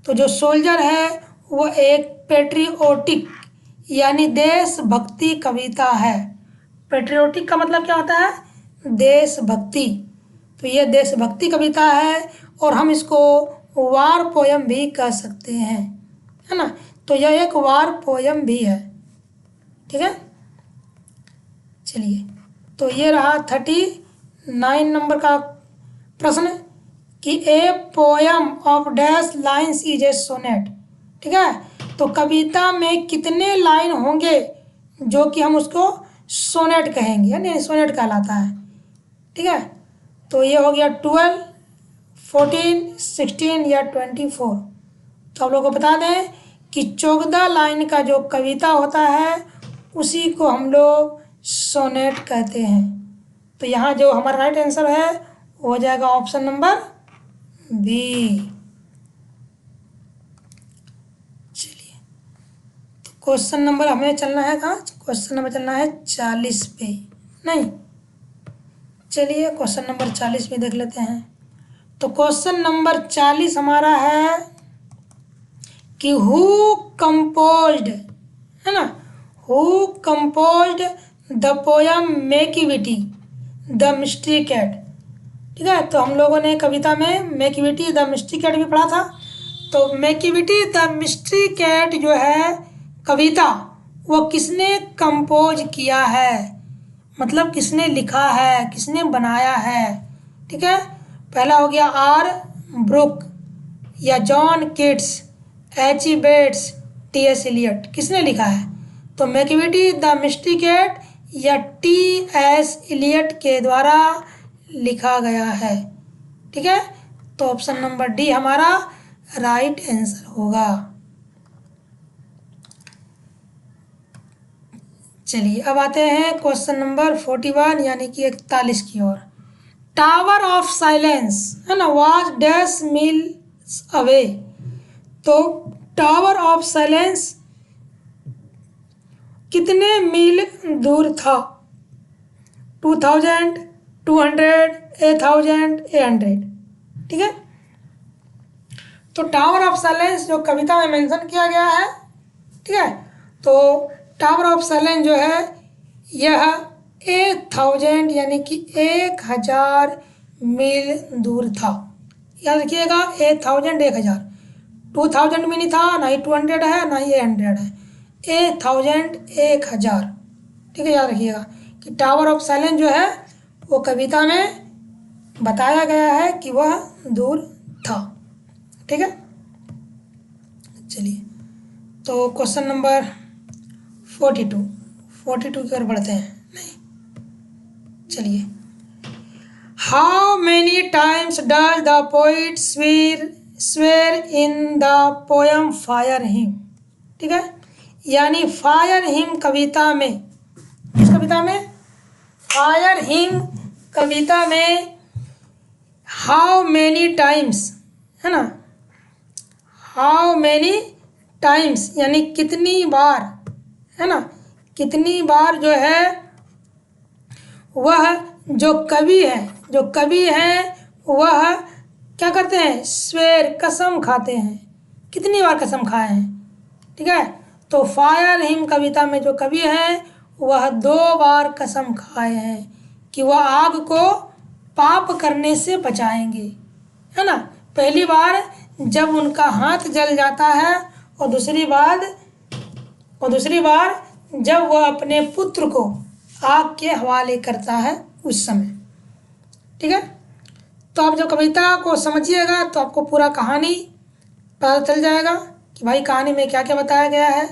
तो जो सोल्जर है वो एक पेट्रियोटिक यानी देशभक्ति कविता है। पेट्रियोटिक का मतलब क्या होता है, देशभक्ति। तो ये देशभक्ति कविता है और हम इसको वार पोयम भी कह सकते हैं, है ना। तो यह एक वार पोयम भी है, ठीक है। चलिए, तो ये रहा 39 नंबर का प्रश्न कि a poem of dash lines is a sonnet, ठीक है। तो कविता में कितने लाइन होंगे जो कि हम उसको सोनेट कहेंगे, यानी सोनेट कहलाता है, ठीक है। तो ये हो गया 12, 14, 16 या 24। तो आप लोगों को बता दें कि 14 लाइन का जो कविता होता है उसी को हम लोग सोनेट कहते हैं। तो यहाँ जो हमारा राइट आंसर है वो हो जाएगा ऑप्शन नंबर बी। चलिए, तो क्वेश्चन नंबर हमें चलना है कहाँ, क्वेश्चन नंबर चलना है 40 पे, नहीं। चलिए क्वेश्चन नंबर 40 भी देख लेते हैं। तो क्वेश्चन नंबर 40 हमारा है कि हु कंपोज्ड, है ना, who composed the poem Macavity the mystery Cat, ठीक है। तो हम लोगों ने कविता में मेकिविटी द मिस्ट्री कैट भी पढ़ा था। तो मेकिविटी द मिस्ट्री कैट जो है कविता, वो किसने कंपोज किया है, मतलब किसने लिखा है, किसने बनाया है, ठीक है। पहला हो गया आर ब्रुक या John Keats, H E Bates, T S Eliot, किसने लिखा है। तो मेकिविटी द मिस्ट्री कैट या टी एस इलियट के द्वारा लिखा गया है, ठीक है। तो ऑप्शन नंबर डी हमारा राइट आंसर होगा। चलिए अब आते हैं क्वेश्चन नंबर 41 यानी कि 41 की ओर। टावर ऑफ साइलेंस, है ना, वाज डैश मील्स अवे। तो टावर ऑफ साइलेंस कितने मील दूर था, 2000, 200, 1000, 800, ठीक है। तो टावर ऑफ साइलेंस जो कविता में मेंशन किया गया है, ठीक है। तो टावर ऑफ साइलेंस जो है यह 1000 यानी कि 1000 मील दूर था। याद रखिएगा 1000 1000, 2000 में नहीं था, ना ही 200 है, ना ही 800 है, 1000 1000, ठीक है। याद रखिएगा कि टावर ऑफ साइलेंस जो है वो कविता में बताया गया है कि वह दूर था, ठीक है। चलिए, तो क्वेश्चन नंबर 42 की ओर बढ़ते हैं, नहीं। चलिए, how many times does the poet swear in the poem fire him, ठीक है। यानी फायर हिम कविता में, किस कविता में, फायर हिम कविता में हाउ मैनी टाइम्स, है ना, हाउ मैनी टाइम्स यानी कितनी बार, है ना, कितनी बार जो है वह जो कवि है वह क्या करते हैं, स्वेर कसम खाते हैं, कितनी बार कसम खाए हैं, ठीक है। तो फायर हिम कविता में जो कवि हैं वह 2 बार कसम खाए हैं कि वह आग को पाप करने से बचाएंगे, है ना। पहली बार जब उनका हाथ जल जाता है और दूसरी बार जब वह अपने पुत्र को आग के हवाले करता है उस समय, ठीक है। तो आप जब कविता को समझिएगा तो आपको पूरा कहानी पता चल जाएगा कि भाई कहानी में क्या क्या बताया गया है।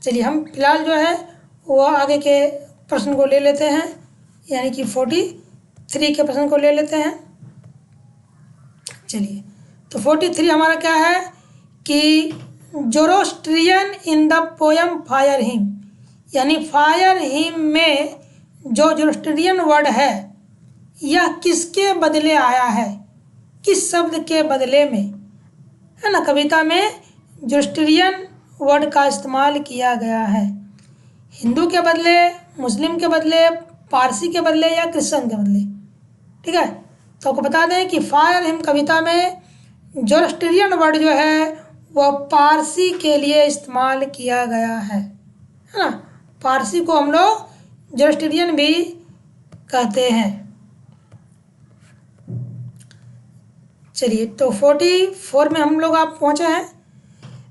चलिए, हम फिलहाल जो है वो आगे के प्रश्न को ले लेते हैं, यानी कि 43 के प्रश्न को ले लेते हैं। चलिए, तो 43 हमारा क्या है कि Zoroastrian in the poem fire him, यानी फायर हिम में जो जोरोस्ट्रियन वर्ड है यह किसके बदले आया है, किस शब्द के बदले में, है ना। कविता में जोरोस्ट्रियन वर्ड का इस्तेमाल किया गया है। हिंदू के बदले, मुस्लिम के बदले, पारसी के बदले या क्रिश्चियन के बदले। ठीक है, तो आपको बता दें कि फायर हिम कविता में जोरोस्ट्रियन वर्ड जो है वह पारसी के लिए इस्तेमाल किया गया है ना। पारसी को हम लोग जोरोस्ट्रियन भी कहते हैं। चलिए, तो 44 में हम लोग आप पहुँचे हैं।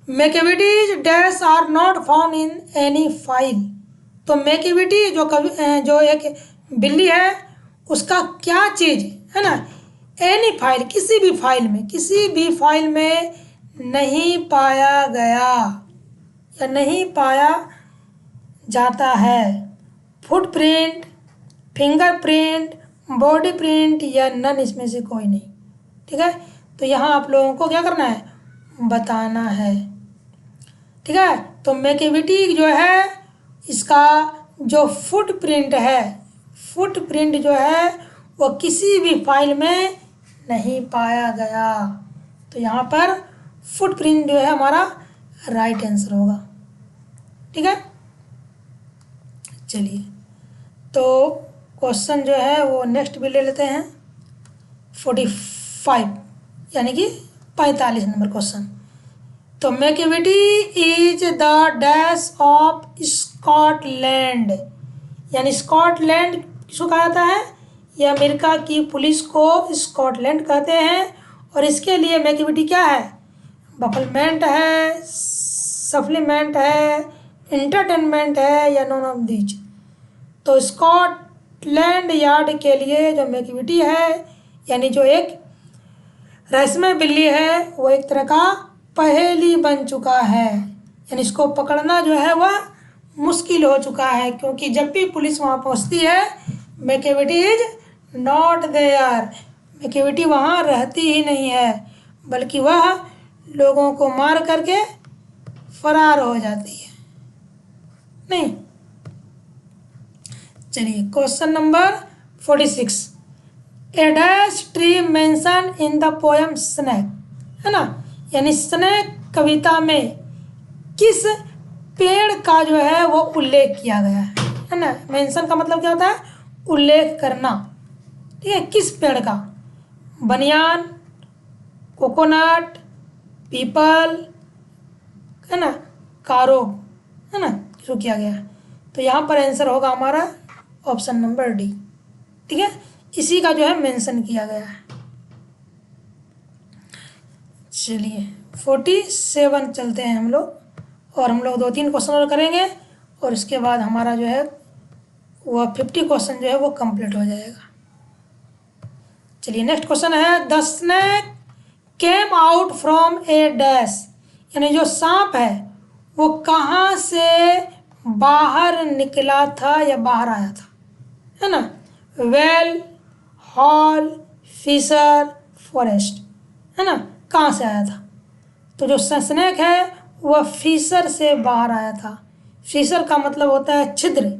Macavity's dash are not found in any file. तो मैकेविटी जो एक बिल्ली है, उसका क्या चीज़ है ना, एनी फाइल, किसी भी फाइल में नहीं पाया गया या नहीं पाया जाता है। फुटप्रिंट, फिंगरप्रिंट, बॉडी प्रिंट या नन, इसमें से कोई नहीं। ठीक है, तो यहाँ आप लोगों को क्या करना है, बताना है। ठीक है, तो मैकेविटी जो है, इसका जो फुटप्रिंट जो है वो किसी भी फाइल में नहीं पाया गया। तो यहाँ पर फुटप्रिंट जो है हमारा राइट आंसर होगा। ठीक है, चलिए, तो क्वेश्चन जो है वो नेक्स्ट भी ले लेते हैं। 45 यानी कि 45 नंबर क्वेश्चन। तो Macavity is the dash of Scotland, यानी स्कॉटलैंड किसको कहा जाता है, यह अमेरिका की पुलिस को स्कॉटलैंड कहते हैं। और इसके लिए मैकेविटी क्या है, बफलमेंट है, सप्लीमेंट है, इंटरटेनमेंट है या नॉन ऑफ दीज। तो स्कॉटलैंड यार्ड के लिए जो मैकेविटी है, यानी जो एक रहस्यमय बिल्ली है, वो एक तरह का पहेली बन चुका है। यानी इसको पकड़ना जो है वह मुश्किल हो चुका है, क्योंकि जब भी पुलिस वहाँ पहुँचती है, Macavity is not there, Macavity वहाँ रहती ही नहीं है, बल्कि वह लोगों को मार करके फरार हो जाती है। नहीं, चलिए, question number 46। A dash tree mention in the poem snake, है ना, यानी स्नेक कविता में किस पेड़ का जो है वो उल्लेख किया गया है ना। मेंशन का मतलब क्या होता है, उल्लेख करना। ठीक है, किस पेड़ का, बनियान, कोकोनट, पीपल, है ना, कारो, है ना, शुरू किया गया। तो यहाँ पर आंसर होगा हमारा ऑप्शन नंबर डी। ठीक है, इसी का जो है मेंशन किया गया है। चलिए, 47 चलते हैं हम लोग, और हम लोग 2-3 क्वेश्चन और करेंगे, और इसके बाद हमारा जो है वह 50 क्वेश्चन जो है वो कंप्लीट हो जाएगा। चलिए, नेक्स्ट क्वेश्चन है, the snake came out from A dash, यानी जो सांप है वो कहाँ से बाहर निकला था या बाहर आया था, है ना। वेल, हॉल, फिशर, फॉरेस्ट, है ना, कहाँ से आया था। तो जो स्नेक है वह फिशर से बाहर आया था। फिशर का मतलब होता है छिद्र,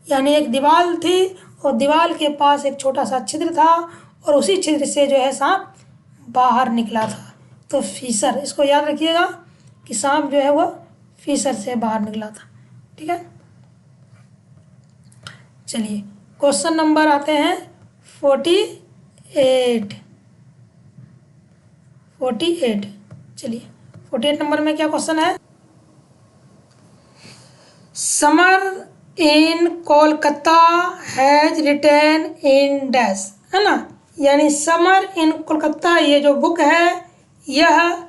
यानी एक दीवार थी और दीवार के पास एक छोटा सा छिद्र था, और उसी छिद्र से जो है सांप बाहर निकला था। तो फिशर, इसको याद रखिएगा कि सांप जो है वह फिशर से बाहर निकला था। ठीक है, चलिए, क्वेश्चन नंबर आते हैं 48। चलिए, 48 नंबर में क्या क्वेश्चन है, summer in Kolkata has written in dash, है ना, यानी समर इन कोलकाता ये जो बुक है यह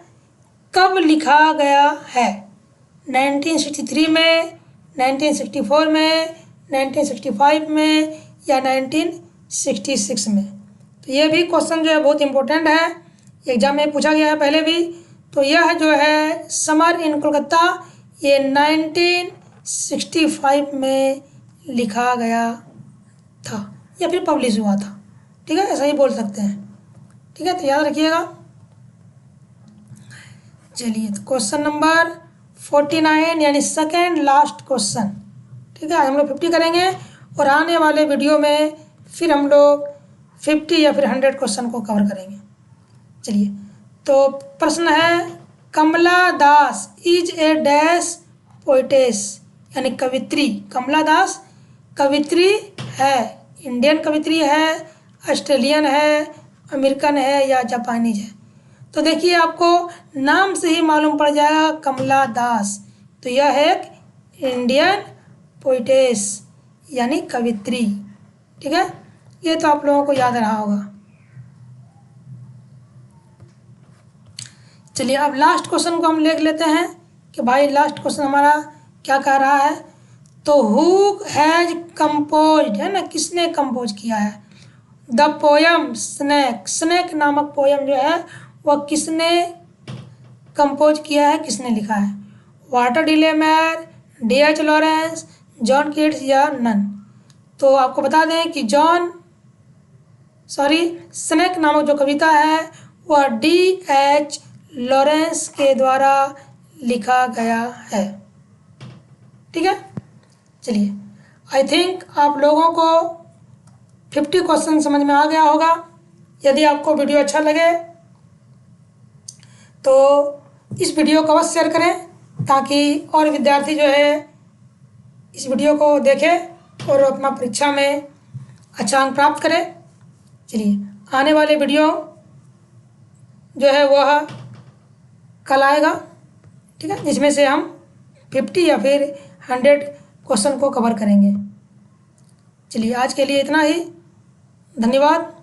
कब लिखा गया है, 1963 में, 1964 में, 1965 में या 1966 में। तो ये भी क्वेश्चन जो है बहुत इम्पोर्टेंट है, एग्जाम में पूछा गया है पहले भी। तो यह जो है समर इन कोलकाता ये 1965 में लिखा गया था या फिर पब्लिश हुआ था। ठीक है, ऐसा ही बोल सकते हैं। ठीक है, तो याद रखिएगा। चलिए, तो क्वेश्चन नंबर 49 यानी सेकेंड लास्ट क्वेश्चन। ठीक है, आज हम लोग 50 करेंगे, और आने वाले वीडियो में फिर हम लोग 50 या फिर 100 क्वेश्चन को कवर करेंगे। चलिए, तो प्रश्न है, कमला दास इज ए डैश पोइटेस, यानी कवित्री। कमला दास कवित्री है, इंडियन कवित्री है, ऑस्ट्रेलियन है, अमेरिकन है या जापानीज है। तो देखिए आपको नाम से ही मालूम पड़ जाएगा कमला दास, तो यह है एक इंडियन पोइटेस यानी कवित्री। ठीक है, ये तो आप लोगों को याद रहा होगा। चलिए अब लास्ट क्वेश्चन को हम लिख लेते हैं कि भाई लास्ट क्वेश्चन हमारा क्या कह रहा है। तो हु हैज कंपोज्ड, है ना, किसने कंपोज किया है द पोयम स्नेक। स्नेक नामक पोयम जो है वह किसने कंपोज किया है, किसने लिखा है? Walter de la Mare, D.H. Lawrence, John Keats या नन। तो आपको बता दें कि स्नेक नामक जो कविता है वह D.H. लॉरेंस के द्वारा लिखा गया है। ठीक है, चलिए आई थिंक आप लोगों को 50 क्वेश्चन समझ में आ गया होगा। यदि आपको वीडियो अच्छा लगे तो इस वीडियो को अवश्य शेयर करें ताकि और विद्यार्थी जो है इस वीडियो को देखें और अपना परीक्षा में अच्छा अंक प्राप्त करें। चलिए आने वाले वीडियो जो है वह कल आएगा, ठीक है, जिसमें से हम 50 या फिर 100 क्वेश्चन को कवर करेंगे। चलिए आज के लिए इतना ही, धन्यवाद।